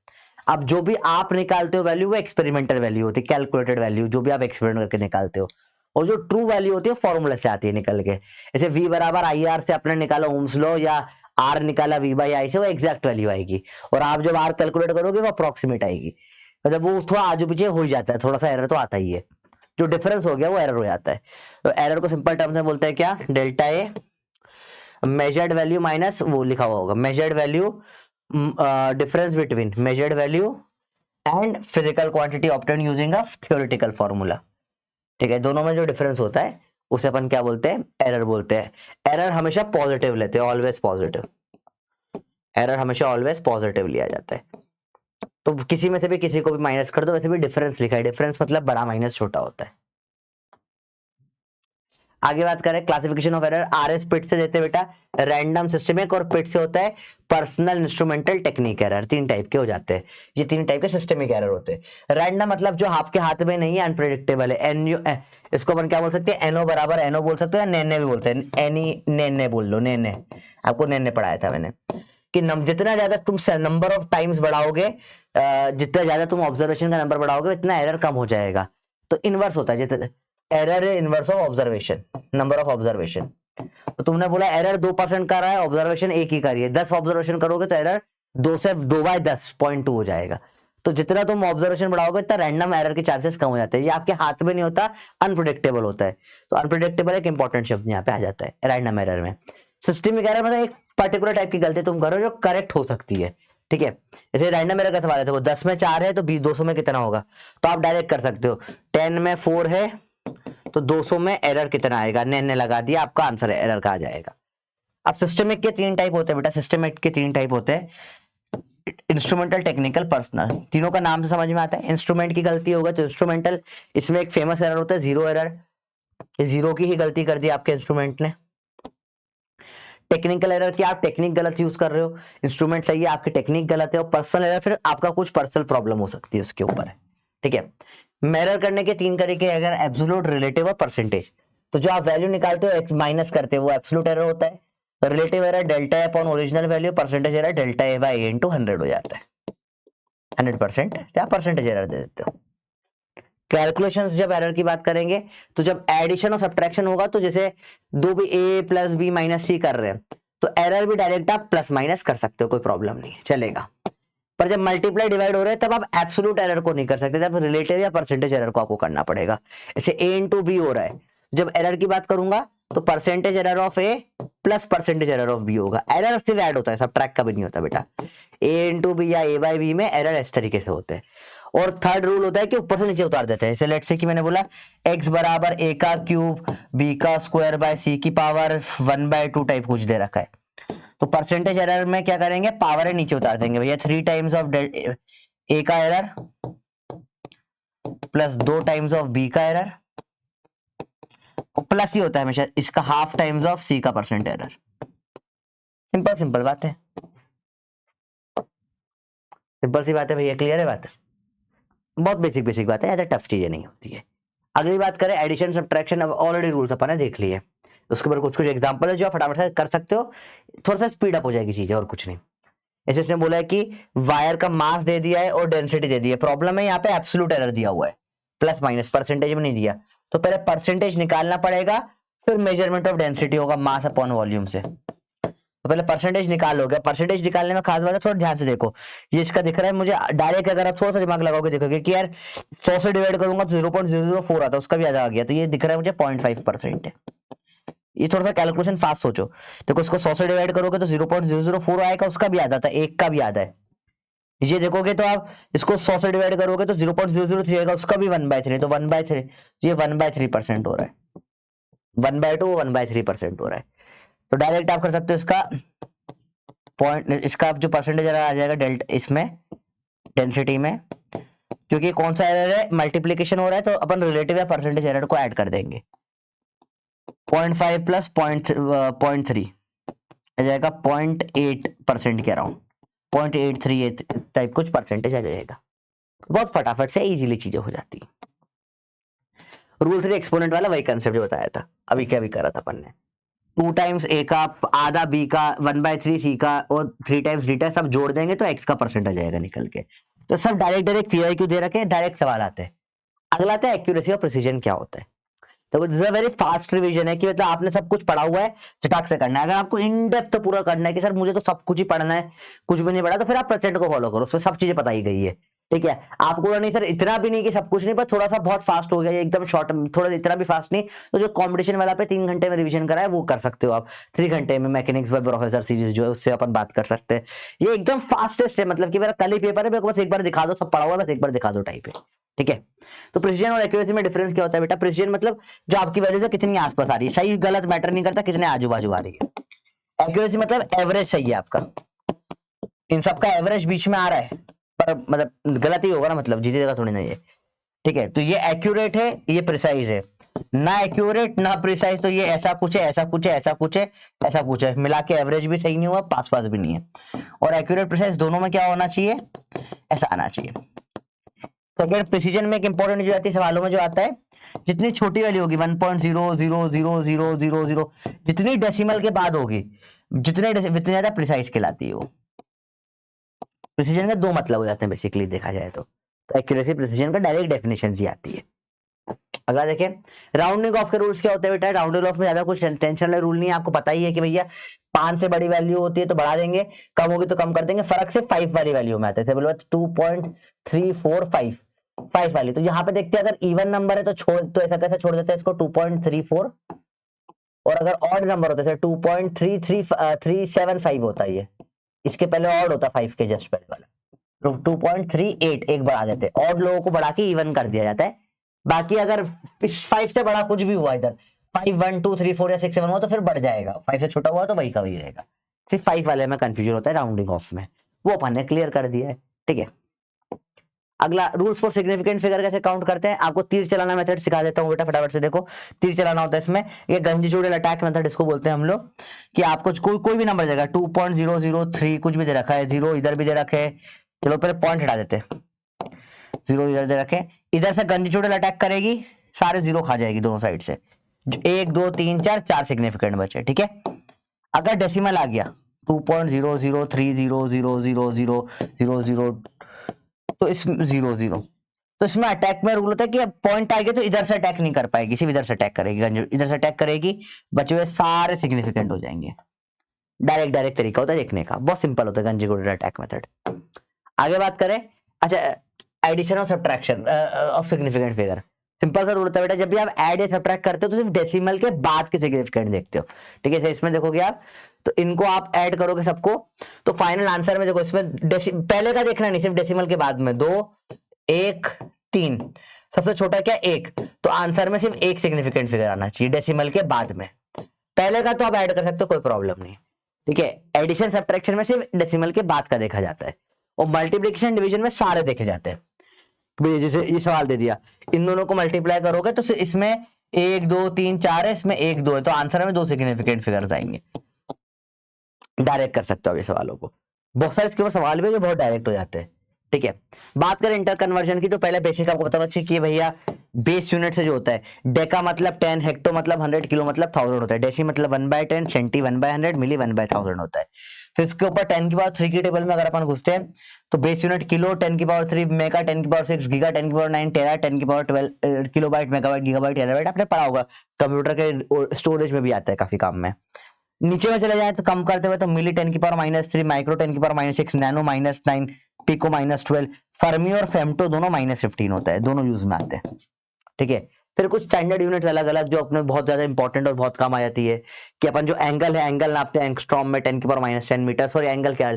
अब जो भी आप निकालते हो वैल्यू वो एक्सपेरिमेंटल वैल्यू होती है, कैलकुलेटेड वैल्यू जो भी आप एक्सपेरिमेंट करके निकालते हो, और जो ट्रू वैल्यू होती है फॉर्मूला से आती है निकल के। जैसे V बराबर IR से आपने निकाला ओम्स लॉ, या R निकाला V/I से, वो एग्जैक्ट वैल्यू आएगी, और आप जब R कैलकुलेट करोगे वो अप्रोक्सीमेट आएगी। मतलब वो थोड़ा आजू पीछे हो ही जाता है, थोड़ा सा एरर तो आता ही है, जो डिफरेंस हो गया वो एरर हो जाता है। तो एरर को सिंपल टर्म्स में बोलते हैं क्या, delta A measured value minus वो लिखा हुआ होगा measured value, difference between measured value and physical quantity obtain using a theoretical formula, ठीक है। दोनों में जो डिफरेंस होता है उसे अपन क्या बोलते हैं, एरर बोलते हैं। एरर हमेशा पॉजिटिव लेते हैं, ऑलवेज पॉजिटिव, एरर हमेशा ऑलवेज पॉजिटिव लिया जाता है। तो किसी में से भी किसी को भी माइनस कर दो, वैसे भी डिफरेंस लिखा है, डिफरेंस मतलब बड़ा माइनस छोटा होता है। आगे बात करें क्लासिफिकेशन ऑफ एरर, RS पिट से देते हैं बेटा रैंडम सिस्टमिक, और पिट से होता है पर्सनल इंस्ट्रूमेंटल टेक्निक एरर। तीन टाइप के हो जाते हैं, ये तीन टाइप के सिस्टमिक एरर होते हैं। रैंडम मतलब जो आपके हाथ में नहीं है, अनप्रेडिक्टेबल है। एनयू इसको अपन क्या बोल सकते हैं, एनो बराबर एनो बोल सकते हो, या नेने भी बोलते हैं, एनी नेने बोल लो, नेने आपको नेने पढ़ाया था मैंने कि जितना ज्यादा तुम नंबर ऑफ टाइम्स बढ़ाओगे, जितना ज्यादा तुम ऑब्जर्वेशन का नंबर बढ़ाओगे उतना एरर कम हो जाएगा। तो इनवर्स होता है, जितना एरर है inverse of observation, number of observation. तो तुमने बोला एरर 2% कर रहा है, ऑब्जर्वेशन 1 ही करिए, 10 ऑब्जर्वेशन करोगे तो एरर 2 से 2/10.2 हो जाएगा। तो जितना तुम ऑब्जर्वेशन बढ़ाओगे इतना रैंडम एरर के चांसेस कम हो जाते हैं। ये आपके हाथ में नहीं होता, अनप्रिडिक्टेबल होता है। तो अनप्रिडिक्टेबल एक इंपॉर्टेंट शब्द यहाँ पे आ जाता है रैंडम एरर में। सिस्टमिक एरर मतलब एक पर्टिकुलर टाइप की गलती तुम करो जो करेक्ट हो सकती है, ठीक है। जैसे रैंडम एरर का सवाल है, तो 10 में 4 है तो 200 में कितना होगा, तो आप डायरेक्ट कर सकते हो 10 में 4 है तो 200 में एरर कितना आएगा, ने लगा दिया, आपका आंसर एरर का आ जाएगा। अब सिस्टमिक के 3 टाइप होते हैं बेटा, सिस्टमिक के 3 टाइप होते हैं, इंस्ट्रूमेंटल, टेक्निकल, पर्सनल। तीनों का नाम से समझ में आता है। इंस्ट्रूमेंट की गलती होगा तो इंस्ट्रूमेंटल, इसमें एक फेमस एरर होता है जीरो एरर, ये जीरो की ही गलती कर दी आपके इंस्ट्रूमेंट ने। टेक्निकल एरर की आप टेक्निक गलत यूज कर रहे हो, इंस्ट्रूमेंट सही है आपकी टेक्निक गलत है। और पर्सनल एरर फिर आपका कुछ पर्सनल प्रॉब्लम हो सकती है उसके ऊपर है, ठीक है। मेजर करने के 3 तरीके, अगर एब्सोल्यूट, रिलेटिव और परसेंटेज। तो जो आप वैल्यू निकालते हो एक्स माइनस करते हो वो एब्सोल्यूट एरर होता है। Relative error delta A upon original value, percentage error delta A by A into 100 हो जाता है। 100% या परसेंटेज एरर दे देते हो। कैलकुलेशंस जब एरर की बात करेंगे तो जब एडिशन और सब्ट्रैक्शन होगा, तो जैसे दो भी ए प्लस बी माइनस सी कर रहे हैं तो एरर भी डायरेक्ट आप प्लस माइनस कर सकते हो, कोई प्रॉब्लम नहीं है, चलेगा। पर जब मल्टीप्लाई डिवाइड हो रहे हैं तब आप एब्सोल्यूट एरर को नहीं कर सकते, जब रिलेटिव या परसेंटेज एरर को आपको करना पड़ेगा। जैसे ए इंटू बी हो रहा है, जब एरर की बात करूंगा तो percentage error of A plus percentage error of B होगा। एरर सिर्फ ऐड होता है, सब ट्रैक का भी नहीं होता बेटा। ए इंटू बी या ए बाई बी में एरर इस तरीके से होते हैं। और थर्ड रूल होता है कि ऊपर से नीचे उतार देते हैं। जैसे लेट्स से कि मैंने बोला x बराबर a का क्यूब b का स्क्वायर बाय c की पावर 1/2 टाइप कुछ दे रखा है, तो परसेंटेज एरर में क्या करेंगे, पावर है नीचे उतार देंगे भैया, 3 टाइम्स ऑफ a का error plus 2 times of b का एरर, प्लस ही होता है हमेशा, इसका हाफ टाइम्स ऑफ c का परसेंट एरर। सिंपल सिंपल बात है, सिंपल सी बात है भैया, क्लियर है बात, बहुत बेसिक बात है, ऐसा टफ चीजें नहीं होती है। अगली बात करें एडिशन सब्ट्रैक्शन, अब ऑलरेडी रूल्स अपन ने देख लिए। उसके ऊपर कुछ कुछ एग्जांपल है जो आप फटाफट से कर सकते हो, थोड़ा सा स्पीड अप हो जाएगी चीजें और कुछ नहीं। ऐसे इसने बोला है कि वायर का मास दे दिया है और डेंसिटी दे दी है। प्रॉब्लम है यहाँ पे एब्सोल्यूट एरर दिया हुआ है, प्लस माइनस परसेंटेज में नहीं दिया, तो पहले परसेंटेज निकालना पड़ेगा, फिर मेजरमेंट ऑफ डेंसिटी होगा मास अपॉन वॉल्यूम से। तो पहले परसेंटेज निकालोगे। परसेंटेज निकालने में खास बात है, थोड़ा ध्यान से देखो, ये इसका दिख रहा है मुझे डायरेक्ट, अगर आप थोड़ा सा दिमाग लगाओगे देखोगे कि यार 100 से डिवाइड करूंगा तो 0.004 आता है, उसका भी आधा आ गया, तो ये दिख रहा है मुझे 0.5% है। ये थोड़ा सा कैलकुलेशन फास्ट सोचो, देखो इसको 100 से डिवाइड करोगे तो 0.004 आएगा, उसका भी आधा था, एक का भी आधा है। ये देखोगे तो आप इसको 100 से डिवाइड करोगे तो 0.003 आएगा, उसका भी 1/3, तो 1/3, ये 1/3% हो रहा है, 1/2 1/3% हो रहा है। तो डायरेक्ट आप कर सकते हो इसका पॉइंट, इसका जो परसेंटेज आ जाएगा डेल्टा इसमें डेंसिटी में, क्योंकि कौन सा एरर है, मल्टीप्लीकेशन हो रहा है, तो अपन रिलेटिव या परसेंटेज एरर को ऐड कर देंगे। 0.5 प्लस 0.3 आ जाएगा 0.8% के अराउंड, 0.838 टाइप कुछ परसेंटेज आ जाएगा। बहुत फटाफट से इजीली चीजें हो जाती है। रूल 3 एक्सपोनेंट वाला वही कंसेप्ट जो बताया था, अभी क्या भी करा था अपन ने, 2 टाइम्स ए का आधा बी का 1/3 सी का और 3 टाइम्स डी का, सब जोड़ देंगे तो एक्स का परसेंट आ जाएगा निकल के। तो सब डायरेक्ट पीआईक्यू दे रखे, डायरेक्ट सवाल आते हैं। अगला आता है एक्यूरेसी और प्रिसीजन क्या होता है। तो this is a very fast revision है कि मतलब आपने सब कुछ पढ़ा हुआ है, चटाक से करना है। अगर आपको इन डेप्थ तो पूरा करना है कि सर मुझे तो सब कुछ ही पढ़ना है, कुछ भी नहीं पढ़ा, तो फिर आप प्रचंड को फॉलो करो, उसमें सब चीजें बताई गई है, ठीक है। आपको नहीं सर इतना भी नहीं कि सब कुछ नहीं, पर थोड़ा सा बहुत फास्ट हो गया, एकदम शॉर्ट, थोड़ा इतना भी फास्ट नहीं, तो जो कॉम्पिटिशन वाला पे 3 घंटे में रिवीजन करा है वो कर सकते हो आप, 3 घंटे में मैकेनिक्स बाय प्रोफेसर सीरीज जो है उससे अपन बात कर सकते हैं। ये एकदम फास्टेस्ट है, मतलब कि मेरा कल ही पेपर है, मेरे को बस एक बार दिखा दो, सब पढ़ा हुआ है, बस एक बार दिखा दो टाइप है, ठीक है। तो प्रिसीजन और एक्यूरेसी में डिफरेंस क्या होता है बेटा? प्रिसीजन मतलब जो आपकी वैल्यूज है कितनी आसपास आ रही है, सही गलत मैटर नहीं करता, कितने आजू बाजू आ रही है। एक्यूरेसी मतलब एवरेज सही है आपका, इन सबका एवरेज बीच में आ रहा है, पर मतलब गलत ही होगा ना, मतलब जीतेगा थोड़ी ना ये, ठीक है। तो ये एक्यूरेट है, ये प्रिसाइज है, ना एक्यूरेट ना प्रिसाइज, तो ये ऐसा कुछ है, ऐसा कुछ है, ऐसा कुछ है, ऐसा कुछ है, मिला के एवरेज भी सही नहीं हुआ, पास पास भी नहीं है। और एक्यूरेट प्रिसाइज दोनों में क्या होना चाहिए? ऐसा आना चाहिए। सेकेंड प्रिसीजन में एक इंपॉर्टेंट जो आती है सवालों में जो आता है, जितनी छोटी वैल्यू होगी 1.0000000, जितनी डेसिमल के बाद होगी, जितने ज्यादा प्रिसाइज कहलाती है वो। प्रिसीजन के दो मतलब हो जाते हैं बेसिकली देखा जाए तो एक्यूरेसी प्रिसीजन का डायरेक्ट डेफिनेशन ही आती है। अगला देखें, राउंडिंग ऑफ के रूल्स क्या होते हैं बेटा? राउंडिंग ऑफ में ज्यादा कुछ टेंशन वाला रूल नहीं है, आपको पता ही है कि भैया 5 से बड़ी वैल्यू होती है तो बढ़ा देंगे, कम होगी तो कम कर देंगे, फर्क से 5 वाली वैल्यू में आते हैं। 2.345 5 वाली, तो यहाँ पे देखते हैं अगर इवन नंबर है तो छोड़, तो ऐसा कैसे छोड़ देते हैं इसको 2.34, और अगर ऑड नंबर होता है 2.375 होता है, ये इसके पहले ऑड होता 5 के जस्ट पहले वाला, तो 2.38 एक बढ़ा देते हैं, ऑड लोगों को बढ़ा के इवन कर दिया जाता है। बाकी अगर 5 से बड़ा कुछ भी हुआ इधर 5 1 2 3 4 या 6 7 हुआ तो फिर बढ़ जाएगा, 5 से छोटा हुआ तो वही का वही रहेगा। सिर्फ 5 वाले में कंफ्यूजन होता है राउंडिंग ऑफ में, वो अपन ने क्लियर कर दिया है, ठीक है। अगला, रूल्स फॉर सिग्निफिकेंट फिगर कैसे काउंट करते हैं, आपको तीर चलाना मेथड सिखा देता हूँ बेटा, फटाफट से देखो। तीर चलाना होता है इसमें, ये गंजीचूड़े अटैक मेथड इसको बोलते हैं हम लोग, कि आपको कोई भी नंबर देगा 2.003 कुछ भी दे रखा है, 0 इधर भी दे रखे है, चलो पहले पॉइंट हटा देते हैं, 0 इधर दे रखे, इधर से गंजीचूड़े अटैक करेगी, सारे 0 खा जाएगी दोनों साइड से, 1 2 3 4 सिग्निफिकेंट बचे, ठीक है। अगर डेसिमल आ गया 2.003000000, तो इसमें 0 तो इसमें अटैक में रूल होता है कि अब पॉइंट आ गया तो इधर से अटैक नहीं कर पाएगी, सिर्फ इधर से अटैक करेगी, इधर से अटैक करेगी, बचे हुए सारे सिग्निफिकेंट हो जाएंगे। डायरेक्ट तरीका होता है देखने का, बहुत सिंपल होता है गंजीचूड़े अटैक मेथड। आगे बात करें, अच्छा, एडिशन और subtraction of significant figure, simple सा रूल होता है बेटा, जब भी आप ऐड या सब्ट्रैक्ट करते हो तो सिर्फ डेसिमल के बाद के सिग्निफिकेंट देखते हो, ठीक है। इसमें देखोगे आप, तो इनको आप ऐड करोगे सबको, तो फाइनल आंसर में देखो, इसमें पहले का देखना नहीं, सिर्फ डेसिमल के बाद में 2 1 3, सबसे छोटा क्या 1, तो आंसर में सिर्फ एक सिग्निफिकेंट फिगर आना चाहिए डेसिमल के बाद में, पहले का तो आप ऐड कर सकते हो, कोई प्रॉब्लम नहीं, ठीक है। एडिशन सब्ट्रैक्शन में सिर्फ डेसिमल के बाद का देखा जाता है, और मल्टीप्लिकेशन डिवीजन में सारे देखे जाते हैं। जैसे ये सवाल दे दिया, इन दोनों को मल्टीप्लाई करोगे तो इसमें 1 2 3 4 है, इसमें 1 2 है, तो आंसर में 2 सिग्निफिकेंट फिगर्स आएंगे। डायरेक्ट कर सकते हो ये सवालों को, बहुत सारे इसके ऊपर सवाल भी जो बहुत डायरेक्ट हो जाते हैं, ठीक है। बात करें इंटर कन्वर्जन की, तो पहले बेसिक आपको बताना चाहिए कि भैया बेस यूनिट से जो होता है, डेका मतलब 10, हेक्टो मतलब 100, किलो मतलब 1000 होता है, डेसी मतलब 1/10, सेंटी 1/100, मिली 1/1000 होता है। फिर इसके ऊपर 10 की पावर 3 की टेबल में अगर अपन घुसते हैं तो बेस यूनिट किलो, 10 की पावर 3 मेगा, 10 की पावर 6 गीगा, 10 की पावर 9 टेरा, 10 की power 12 kilobyte, megabyte, gigabyte, terabyte आपने पढ़ा होगा, कंप्यूटर के स्टोरेज में भी आता है काफी काम में। नीचे में चले जाए तो कम करते हुए तो मिली 10 की पावर -3, माइक्रो 10 की पावर -6, नैनो -9, पिको -12, फर्मी और फेमटो दोनों -15 होता है, दोनों यूज में आते हैं। ठीक है, फिर कुछ स्टैंडर्ड यूनिट्स अलग अलग जो अपने बहुत ज्यादा इंपॉर्टेंट और बहुत काम आ जाती है कि अपन जो एंगल है, एंगल नापते हैं एंगस्ट्रॉम में 10 की पावर -10 मीटर, सॉरी एंगल क्या,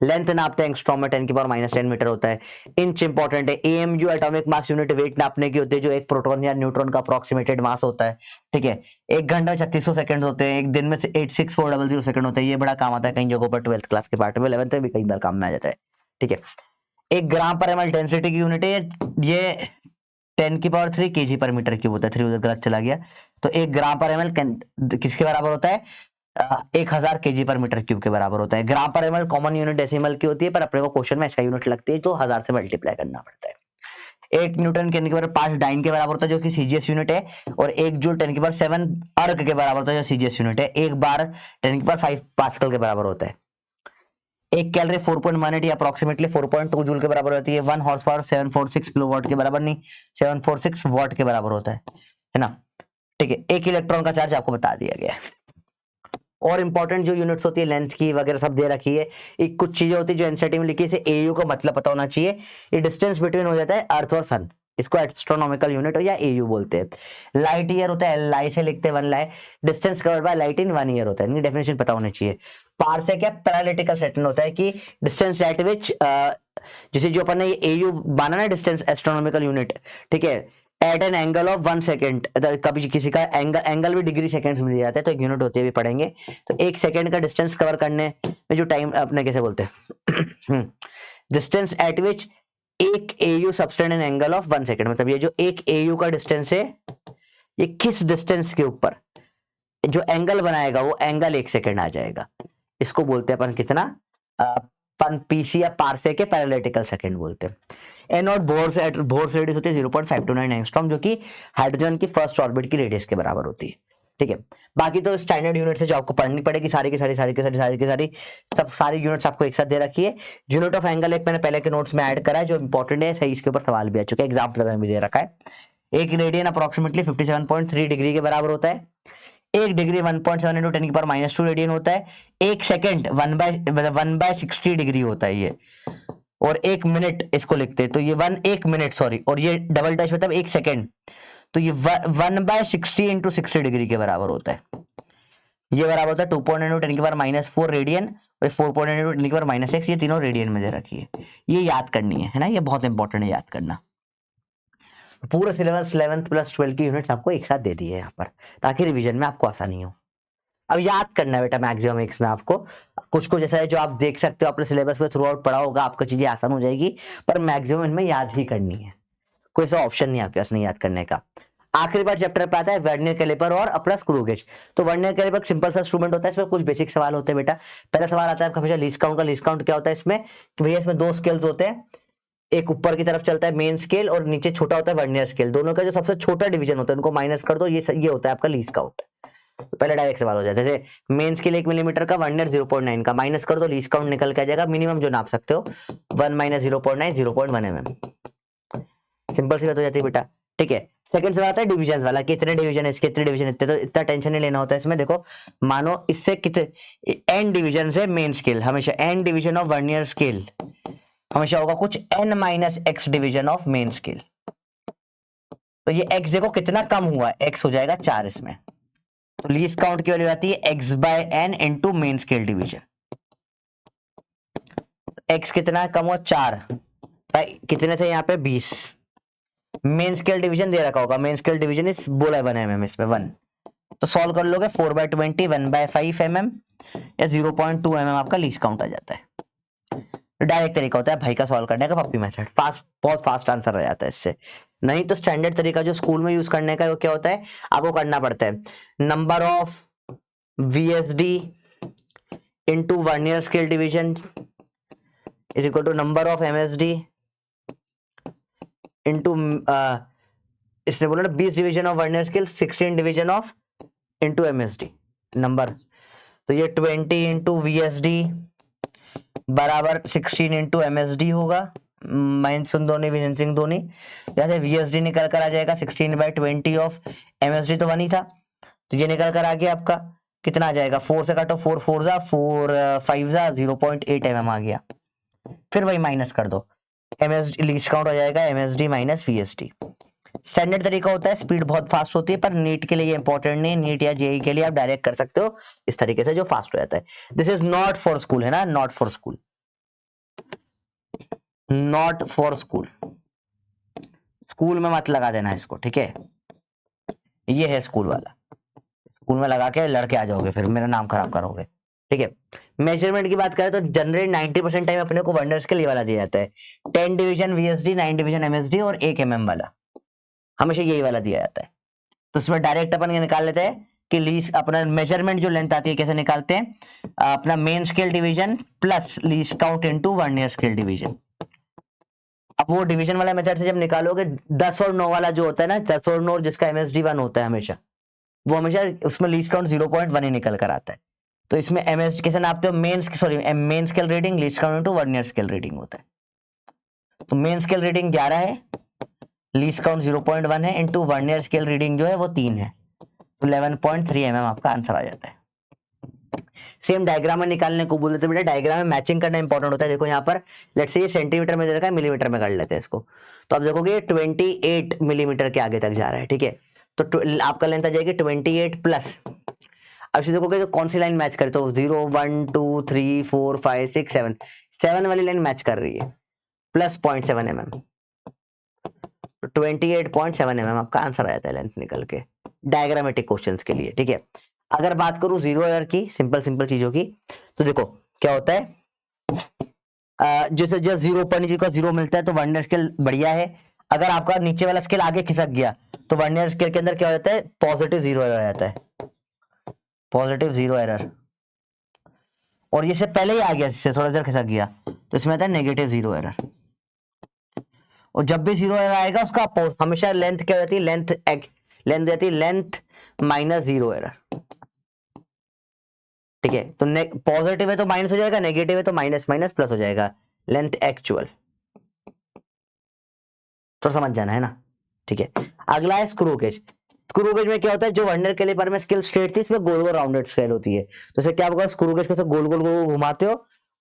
लेंथ नापते हैं एंगस्ट्रॉम में 10 की पावर -10 मीटर होता है। इंच इंपॉर्टेंट है। AMU atomic mass unit weight नापने की होती है, जो एक प्रोटॉन या न्यूट्रॉन का अप्रोक्सीमेटेड मास होता है। ठीक है, एक घंटा में 3600 सेकंड होते हैं, एक दिन में 86400 सेकंड होते हैं। ये बड़ा काम आता है कई जगहों पर, 12th क्लास के पार्ट में, 11th में भी कई बार काम में आ जाता है। ठीक है, एक ग्राम पर एमएल डेंसिटी की यूनिट है, ये 10 की पावर 3 केजी पर मीटर क्यूब होता है। 3 उधर गलत चला गया, तो एक ग्राम पर एमएल किसके बराबर होता है, 1000 केजी पर मीटर क्यूब के बराबर होता है। ग्राम पर एमएल कॉमन यूनिट डेसिमल की होती है, पर अपने को क्वेश्चन में ऐसा यूनिट लगती है तो 1000 से मल्टीप्लाई करना पड़ता है। एक न्यूटन के 10 की पावर 5 डाइन के बराबर होता है, जो कि सीजीएस यूनिट है, और एक जूल 10 की पावर 7 अर्ग के बराबर होता है, जो सीजीएस यूनिट है। एक बार 10 की पावर 5 पास्कल के बराबर होता है। एक कैलोरी 4.18 या अप्रोक्सीमेटली 4.2 जूल के बराबर होती है। 1 हॉर्स पावर 746 किलोवाट के बराबर नहीं, 746 वाट के बराबर होता है ना। ठीक है, एक इलेक्ट्रॉन का चार्ज आपको बता दिया गया है। और इंपॉर्टेंट जो यूनिट्स होती है लेंथ की वगैरह सब दे रखी है। एक कुछ चीजें होती है जो एनसीईआरटी में लिखी है, इसे एयू का मतलब पता होना चाहिए। ये डिस्टेंस बिटवीन हो जाता है अर्थ और सन, इसको एस्ट्रोनॉमिकल यूनिट या एयू बोलते हैं। लाइट ईयर होता है, लाई से लिखते हैं 1 लाई, distance covered by light in 1 year होता है, इनकी डेफिनेशन पता होनी चाहिए। पारसेक या पैरालिटिकल सेकंड होता है कि डिस्टेंस एट विच, जैसे जो अपन ने एयू माना ना डिस्टेंस एस्ट्रोनॉमिकल यूनिट, ठीक है, at an angle of 1 second, कभी किसी का एंगल भी डिग्री सेकंड में दिया जाता है, तो एक यूनिट होती है, भी पढ़ेंगे। तो 1 सेकंड का डिस्टेंस कवर करने में जो टाइम अपने कैसे बोलते हैं, डिस्टेंस एट विच एक AU subtend N angle of 1 second, मतलब ये जो एक एयू का डिस्टेंस है, ये किस डिस्टेंस के ऊपर जो एंगल बनाएगा वो एंगल 1 सेकेंड आ जाएगा, इसको बोलते हैं अपन कितना, अपन पीसी या पारसे के पैरेलैटिकल सेकंड बोलते हैं। एन नॉट बोर्स रेडियस होती है 0.529 एंगस्ट्रॉम, जो कि हाइड्रोजन की फर्स्ट ऑर्बिट की रेडियस के बराबर होती है। ठीक है, बाकी तो स्टैंडर्ड यूनिट से जो आपको पढ़नी पड़ेगी, सारी की सारी सब सारी यूनिट्स आपको एक साथ दे रखी है। यूनिट ऑफ एंगल एक मैंने पहले के नोट्स में ऐड करा है, जो इंपॉर्टेंट है, सही इसके ऊपर सवाल भी आ चुके हैं, एग्जाम्पल में भी दे रखा है। एक रेडियन अप्रोक्सीमेटली 57.3 डिग्री के बराबर होता है। एक डिग्री 1.7 इंटू 10 की पावर -2 रेडियन होता है। एक सेकंड 1/60 डिग्री होता है ये, और एक मिनट इसको लिखते हैं तो ये 1 मिनट, सॉरी, और ये डबल डैश मतलब 1 सेकंड, तो ये 1/60 इंटू 60 डिग्री के बराबर होता है। ये बराबर होता है 2.9 10 की पावर -4 रेडियन, और 4.9 इंटू 10 की पावर -6, ये तीनों रेडियन में दे रखी है। ये याद करनी है ना, ये बहुत इंपॉर्टेंट है याद करना। पूरा सिलेबस 11th प्लस 12 की यूनिट्स आपको एक साथ दे दी है यहाँ पर, ताकि रिवीजन में आपको आसानी हो। अब याद करना है बेटा मैक्सिमम एक्स में आपको कुछ कुछ ऐसा है जो आप देख सकते हो, अपने सिलेबस में थ्रू आउट पढ़ा होगा, आपको चीजें आसान हो जाएगी, पर मैक्सिमम इनमें याद ही करनी है, कोई ऐसा ऑप्शन नहीं आपके पास नहीं याद करने का। आखिरी बार चैप्टर पे आता है वर्नियर कैलिपर और अपना स्क्रू गेज। तो वर्नियर कैलिपर सिंपल सा इंस्ट्रूमेंट होता है, इसमें कुछ बेसिक सवाल होते हैं बेटा। पहला सवाल आता है हमेशा लीस्ट काउंट का। लीस्ट काउंट क्या होता है इसमें, कि भैया इसमें 2 स्केल्स होते हैं, एक ऊपर की तरफ चलता है मेन स्केल, और नीचे छोटा होता है वर्नियर स्केल। दोनों का जो सबसे छोटा डिवीजन होता है उनको माइनस कर दो, ये होता है आपका लीस्ट काउंट। तो पहले डायरेक्ट सवाल हो जाता है, जैसे मेन स्केल 1 मिलीमीटर का, वर्नियर 0.9 का, माइनस कर दो, लीस्ट काउंट निकल के आ जाएगा, मिनिमम जो नाप सकते हो 1 - 0.9 0.1 mm। सिंपल सी बात हो जाती है बेटा। ठीक है, सेकंड सवाल आता है डिवीजन वाला, कि इतने डिवीजन है इसके, इतने डिवीजन इतने, तो इतना टेंशन नहीं लेना होता है इसमें। देखो मानो इससे कितने n डिवीजन से मेन स्केल, हमेशा n division of vernier scale हमेशा होगा कुछ n - x division of main scale. तो ये x देखो कितना कम हुआ, x हो जाएगा 4 इसमें। तो लीस्ट काउंट की वैल्यू आती है x/n into main scale division. x कितना कम हुआ 4, भाई कितने थे यहाँ पे 20। मेन स्केल डिवीजन दे रखा होगा, मेन स्केल डिवीजन इस बोला है 1 mm, इसमें 1, तो सॉल्व कर लोगे 4/20 1/5 mm या 0.2 mm आपका लीस्ट काउंट आ जाता है। डायरेक्ट तरीका होता है भाई का सॉल्व करने का, पप्पी मेथड, फास्ट, बहुत फास्ट आंसर आ जाता है इससे। नहीं तो स्टैंडर्ड तरीका जो स्कूल में यूज करने का, वो क्या होता है, आपको करना पड़ता है number of VSD into vernier scale division is equal to number of MSD into इसने बोला ना 20 division of vernier scale 16 division of into MSD number, तो ये 20 इंटू वीएसडी बराबर 16 इंटू एमएसडी होगा, माइनस दोनों विजेंसिंग दोनों, जैसे वीएसडी निकल कर आ जाएगा 16/20 ऑफ एमएसडी तो 1 ही था, तो ये निकल कर आ गया आपका कितना आ जाएगा, 4 से काटो 4 4 जा 4 5 जा 0.8 mm आ गया, फिर वही माइनस कर दो, एमएसडी लीस्ट काउंट हो जाएगा एमएसडी माइनस वीएसडी। स्टैंडर्ड तरीका होता है, स्पीड बहुत फास्ट होती है, पर नीट के लिए ये इंपॉर्टेंट नहीं, नीट या जेई के लिए आप डायरेक्ट कर सकते हो इस तरीके से जो फास्ट हो जाता है। This is not for school, है ना, not for school, not for school, school में मत लगा देना इसको, ठीक है, ये है स्कूल वाला, स्कूल में लगा के लड़के आ जाओगे फिर मेरा नाम खराब करोगे, ठीक है। मेजरमेंट की बात करें तो जनरली 90% टाइम अपने को वर्नियर स्केल वाला दिया जाता है, 10 डिवीजन वीएसडी 9 डिवीजन एमएसडी और 1 mm वाला, हमेशा यही वाला दिया जाता है। तो इसमें डायरेक्ट अपन निकाल लेते हैं कि लीस्ट अपना मेजरमेंट जो लेंथ आती है कैसे निकालते हैं, अपना main scale division plus least count into vernier scale division. अब वो डिवीजन वाला मेथड से जब निकालोगे 10 और 9 वाला जो होता है ना, 10 और 9 जिसका एमएसडी 1 होता है हमेशा, वो हमेशा उसमें लीस्ट काउंट 0.1 ही निकल कर आता है। तो इसमें एमएसडी कैसे नापते हो, main scale reading least count into vernier scale reading होता है। तो मेन स्केल रीडिंग 11 है, लीस्ट काउंट 0.1 है, इनटू वर्नियर स्केल रीडिंग जो है वो 3 है, तो 11.3 mm आपका आंसर आ जाता है। सेम डायग्राम में निकालने को बोलते थे बेटा, डायग्राम में मैचिंग करना इंपॉर्टेंट होता है। देखो यहाँ पर लेट्स से ये सेंटीमीटर में दे रखा है, मिलीमीटर में कर लेते हैं इसको, तो आप देखोगे 28 मिलीमीटर के आगे तक जा रहा है, ठीक है, तो आपका लेंथ आ जाएगी 28 प्लस, अब से देखोगे तो कौन सी लाइन मैच करे, तो 0 1 2 3 4 5 6 7 7 वाली लाइन मैच कर रही है, प्लस 0.7 mm, 28.7 mm आपका आंसर आ जाता है लेंथ निकल के डायग्रामेटिक क्वेश्चंस के लिए, ठीक है। अगर बात करूं जीरो एरर की, सिंपल चीजों की, तो देखो क्या होता है, जैसे जो 0 का 0 मिलता है तो वर्नियर स्केल बढ़िया है, अगर आपका नीचे वाला स्केल आगे खिसक गया तो वर्नियर स्केल के अंदर क्या हो जाता है, पॉजिटिव 0 एरर आ जाता है, पॉजिटिव 0 एरर, और ये से पहले ही आ गया, इससे थोड़ा देर खिसक गया तो इसमें आता है नेगेटिव 0 एरर, और जब भी 0 एरर आएगा उसका हमेशा लेंथ क्या हो जाती है, लेंथ जाती है लेंथ माइनस 0 एरर, ठीक है। तो पॉजिटिव है तो माइनस हो जाएगा, नेगेटिव है तो माइनस माइनस प्लस हो जाएगा, लेंथ एक्चुअल, तो समझ जाना है ना, ठीक है। अगला है स्क्रू गेज। स्क्रू गेज में क्या होता है, जो वर्नियर कैलिपर में स्केल स्ट्रेट थी, इसमें गोल गोल राउंडेड स्केल होती है, तो इसे क्या होगा, स्क्रू गेज को गोल गोल घुमाते हो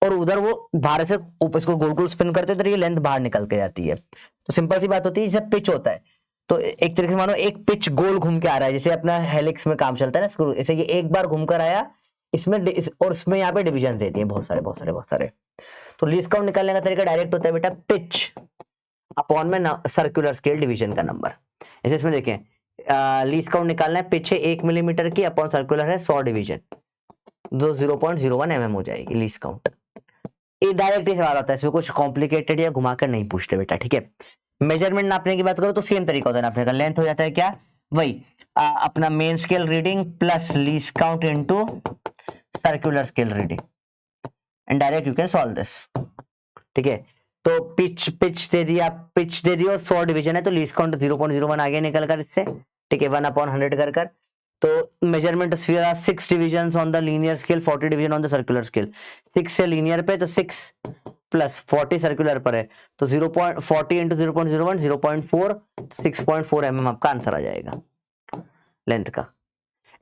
और उधर वो बाहर से ऊपर इसको गोल गोल स्पिन करते हो तो ये लेंथ बाहर निकल के जाती है। तो सिंपल सी बात होती है, जैसे पिच होता है, तो एक तरीके से मानो एक पिच गोल घूम के आ रहा है, जैसे अपना हेलिक्स में काम चलता है ना स्क्रू, ऐसे ये एक बार घूम कर आया इसमें और इसमें यहाँ पे डिवीजन देती है बहुत सारे। तो लीस्ट काउंट निकालने का तरीका डायरेक्ट होता है बेटा, पिच अपॉन में सर्कुलर स्केल डिवीजन का नंबर। ऐसे इसमें देखें लीस्ट काउंट निकालना है, पिच है 1 मिलीमीटर की, अपॉन सर्कुलर है 100 डिवीजन, जो 0.01 mm हो जाएगी लीस्ट काउंट। ये डायरेक्ट ही सवाल आता है, इसमें कुछ कॉम्प्लिकेटेड या घुमाकर नहीं पूछते बेटा, ठीक है। मेजरमेंट नापने की बात करो तो सेम तरीका होता है नापने का, लेंथ हो जाता है क्या, वही अपना main scale reading plus least count into circular scale reading, and direct you can solve this, ठीक है। तो पिच दे दिया और 100 डिवीजन है तो लीस्ट काउंट 0.01 आगे निकल कर इससे, ठीक है, 1/100 कर तो measurement 6 division on the linear scale, 40 division on the circular scale, 6 से लीनियर पे तो 6 प्लस 40 सर्कुलर पर है, तो 0.40 इंटू 0.01 0.4 6.4 mm आपका आंसर आ जाएगा लेंथ का।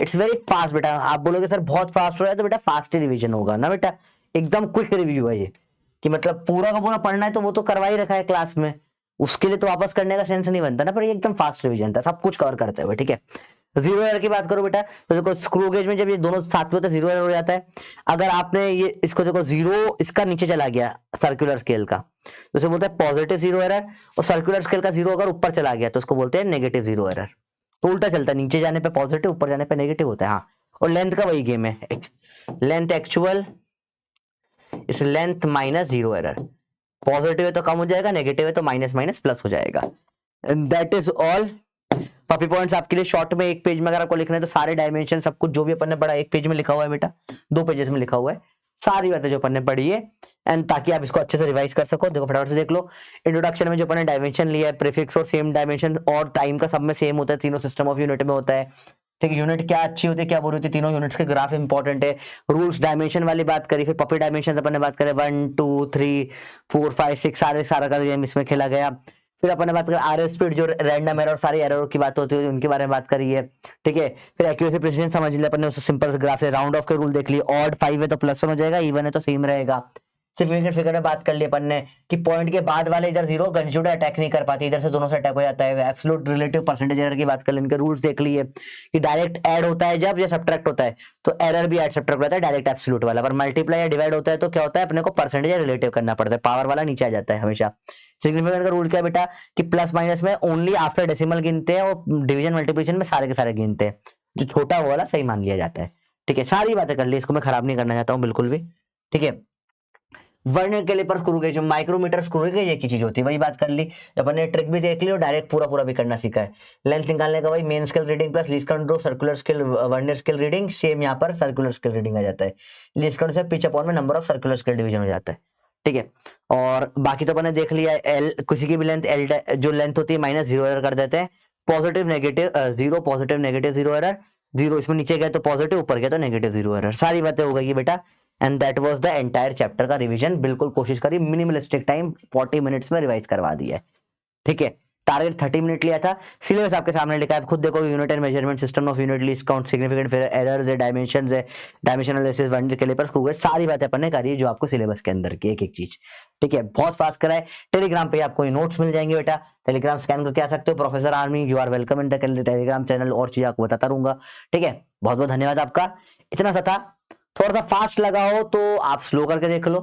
इट्स वेरी फास्ट बेटा, आप बोलोगे सर बहुत फास्ट हो रहा है, तो बेटा फास्ट रिवीजन होगा ना बेटा, एकदम क्विक रिव्यू है ये, कि मतलब पूरा का पूरा पढ़ना है तो वो तो करवा ही रखा है क्लास में, उसके लिए तो वापस करने का सेंस नहीं बनता ना, पर ये एकदम फास्ट रिवीजन था, सब कुछ कवर करते हुए, ठीक है। जीरो एरर की बात करो बेटा, तो देखो स्क्रू गेज में जब ये दोनों साथ में होते हैं 0 एरर हो जाता है। अगर आपने ये इसको देखो 0 इसका नीचे चला गया सर्कुलर स्केल का, तो उसे बोलते हैं पॉजिटिव 0 एरर, और सर्कुलर स्केल का 0 अगर ऊपर चला गया तो उसको बोलते हैं नेगेटिव 0 एरर। तो उल्टा चलता है, नीचे जाने पे पॉजिटिव, ऊपर जाने पे नेगेटिव होता है, हाँ। और लेंथ का वही गेम है, लेंथ एक्चुअल इस लेंथ माइनस 0 एरर, पॉजिटिव है तो कम हो जाएगा, नेगेटिव है तो माइनस माइनस प्लस हो जाएगा। That is all Poppy points आपके लिए शॉर्ट में, एक पेज में अगर आपको लिखना है तो सारे डायमेंशन सब कुछ जो भी अपन ने पढ़ा एक पेज में लिखा हुआ है बेटा, 2 पेजेस में लिखा हुआ है, सारी बातें जो अपन ने पढ़ी है एंड ताकि आप इसको अच्छे से रिवाइज कर सको। देखो फटाफट से देख लो, इंट्रोडक्शन में जो अपने डायमेंशन लिया है, प्रीफिक्स और सेम डायमेंशन और टाइम का सब में सेम होता है, तीनों सिस्टम ऑफ यूनिट में होता है। ठीक है, यूनिट क्या अच्छी होती है क्या बुरी होती है, तीनों यूनिट्स के ग्राफ इंपॉर्टेंट है। रूल्स डायमेंशन वाली बात करी, फिर पपी डायमेंशन अपन ने बात करें 1 2 3 4 5 6 सारा का गेम इसमें खेला गया। फिर अपन ने बात करें आर स्पीड जो रैंडम एरर और सारी एरर की बात होती है उनके बारे में बात करी है। ठीक है, फिर एक्यूरेसी प्रिसिजन समझ लिया अपन ने, उससे सिंपल ग्राफ से राउंड ऑफ के रूल देख लिए, ऑड 5 है तो +1 हो जाएगा, इवन है तो सेम रहेगा। सिग्निफिकेंट फिगर में बात कर ली अपन ने कि पॉइंट के बाद वाले इधर 0 कंज्यूमर अटैक नहीं कर पाती, इधर से दोनों से अटैक हो जाता है। एब्सोल्यूट रिलेटिव परसेंटेज एरर की बात कर ली, इनके रूल्स देख लिए कि डायरेक्ट ऐड होता है जब या सब्ट्रैक्ट होता है तो एरर भी ऐड सब्ट्रैक्ट होता है डायरेक्ट एब्सोल्यूट वाला, पर मल्टीप्लाई या डिवाइड होता है तो क्या होता है अपने को परसेंटेज या रिलेटिव करना पड़ता है, पावर वाला नीचे आ जाता है हमेशा। सिग्निफिकेंट का रूल क्या है बेटा कि प्लस माइनस में ओनली आफ्टर डेसिमल गिनते हैं और डिवीजन मल्टीप्लिकेशन में सारे के सारे गिनते हैं, जो छोटा वो वाला सही मान लिया जाता है। ठीक है, सारी बातें कर ली, इसको मैं खराब नहीं करना चाहता हूँ बिल्कुल भी। ठीक है, vernier calliper screw gauge, micrometer screw gauge एक ही चीज होती है, वही बात कर ली। अपन ने ट्रिक भी देख ली और डायरेक्ट पूरा पूरा भी करना सीखा है। लेंथ निकालने का वही main scale reading plus least count रो circular scale vernier scale reading, same यहाँ पर सर्कुलर स्केल रीडिंग आ जाता है। लीस्ट काउंट से पिच अपॉन में number of circular scale division हो जाता है। ठीक है, और बाकी तो अपन ने देख लिया एल, किसी की भी लेंथ एल जो लेंथ होती है -0 एरर कर देते हैं, positive negative 0 positive negative 0 error, 0 इसमें नीचे गया तो पॉजिटिव, ऊपर गया तो नेगेटिव 0 एरर, सारी बातें हो गई बेटा। And that was the entire chapter का रिवीजन, बिल्कुल कोशिश करी मिनिमलिस्टिक टाइम 40 मिनट्स में रिवाइज करवा दिया है। ठीक है, टारगेट 30 मिनट लिया था, सिलेबस आपके सामने लिखा है, आप खुद देखो, unit and measurement, system of unit, least count, significant figure, errors है, डायमेंशंस है, dimension analysis, vernier calliper screw gauge, सारी बातें अपन ने करी है जो आपको सिलेबस के अंदर की एक एक चीज। ठीक है, बहुत फास्ट करा है। टेलीग्राम पे आपको नोट्स मिल जाएंगे बेटा, टेलीग्राम स्कैन करके आ सकते हो, professor army, you are welcome in the Telegram channel, और चीज आपको बताता रहूंगा। ठीक है, बहुत बहुत धन्यवाद आपका। इतना सा था, थोड़ा सा फास्ट लगा हो तो आप स्लो करके देख लो।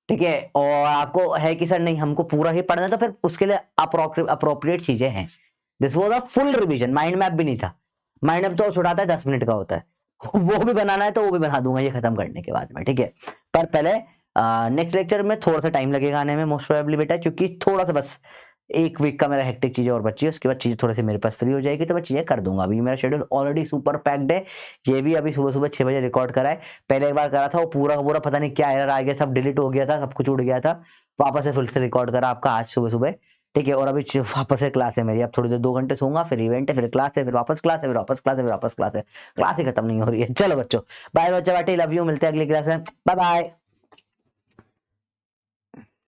ठीक है, और आपको है कि सर नहीं हमको पूरा ही पढ़ना है तो फिर उसके लिए अप्रोप्रिएट चीजें हैं। This was a full revision, mind map भी नहीं था, माइंड मैप तो छुड़ाता है 10 मिनट का होता है वो भी बनाना है तो वो भी बना दूंगा ये खत्म करने के बाद में। ठीक है, पर पहले नेक्स्ट लेक्चर में थोड़ा सा टाइम लगेगा आने में मोस्ट प्रोबेबली बेटा, क्योंकि थोड़ा सा बस एक वीक का मेरा हेक्टिक चीजें और बची है, उसके बाद चीजें थोड़ी सी मेरे पास फ्री हो जाएगी तो मैं चीजें कर दूंगा। अभी मेरा शेड्यूल ऑलरेडी सुपर पैक्ड है, ये भी अभी सुबह सुबह 6 बजे रिकॉर्ड करा है, पहले एक बार करा था वो पूरा का पूरा पता नहीं क्या एरर आ गया, सब डिलीट हो गया था, सब कुछ उड़ गया था, वापस से फिर से रिकॉर्ड करा आपका आज सुबह सुबह। ठीक है, और अभी वापस से क्लास है मेरी, अब थोड़ी देर 2 घंटे सोऊंगा, फिर इवेंट है, फिर क्लास है, फिर वापस क्लास है, फिर वापस क्लास है, फिर वापस क्लास है, क्लास ही खत्म नहीं हो रही है। चलो बच्चों, बाय बच्चा बाटी, लव यू, मिलते हैं अगली क्लास में, बाय बाय।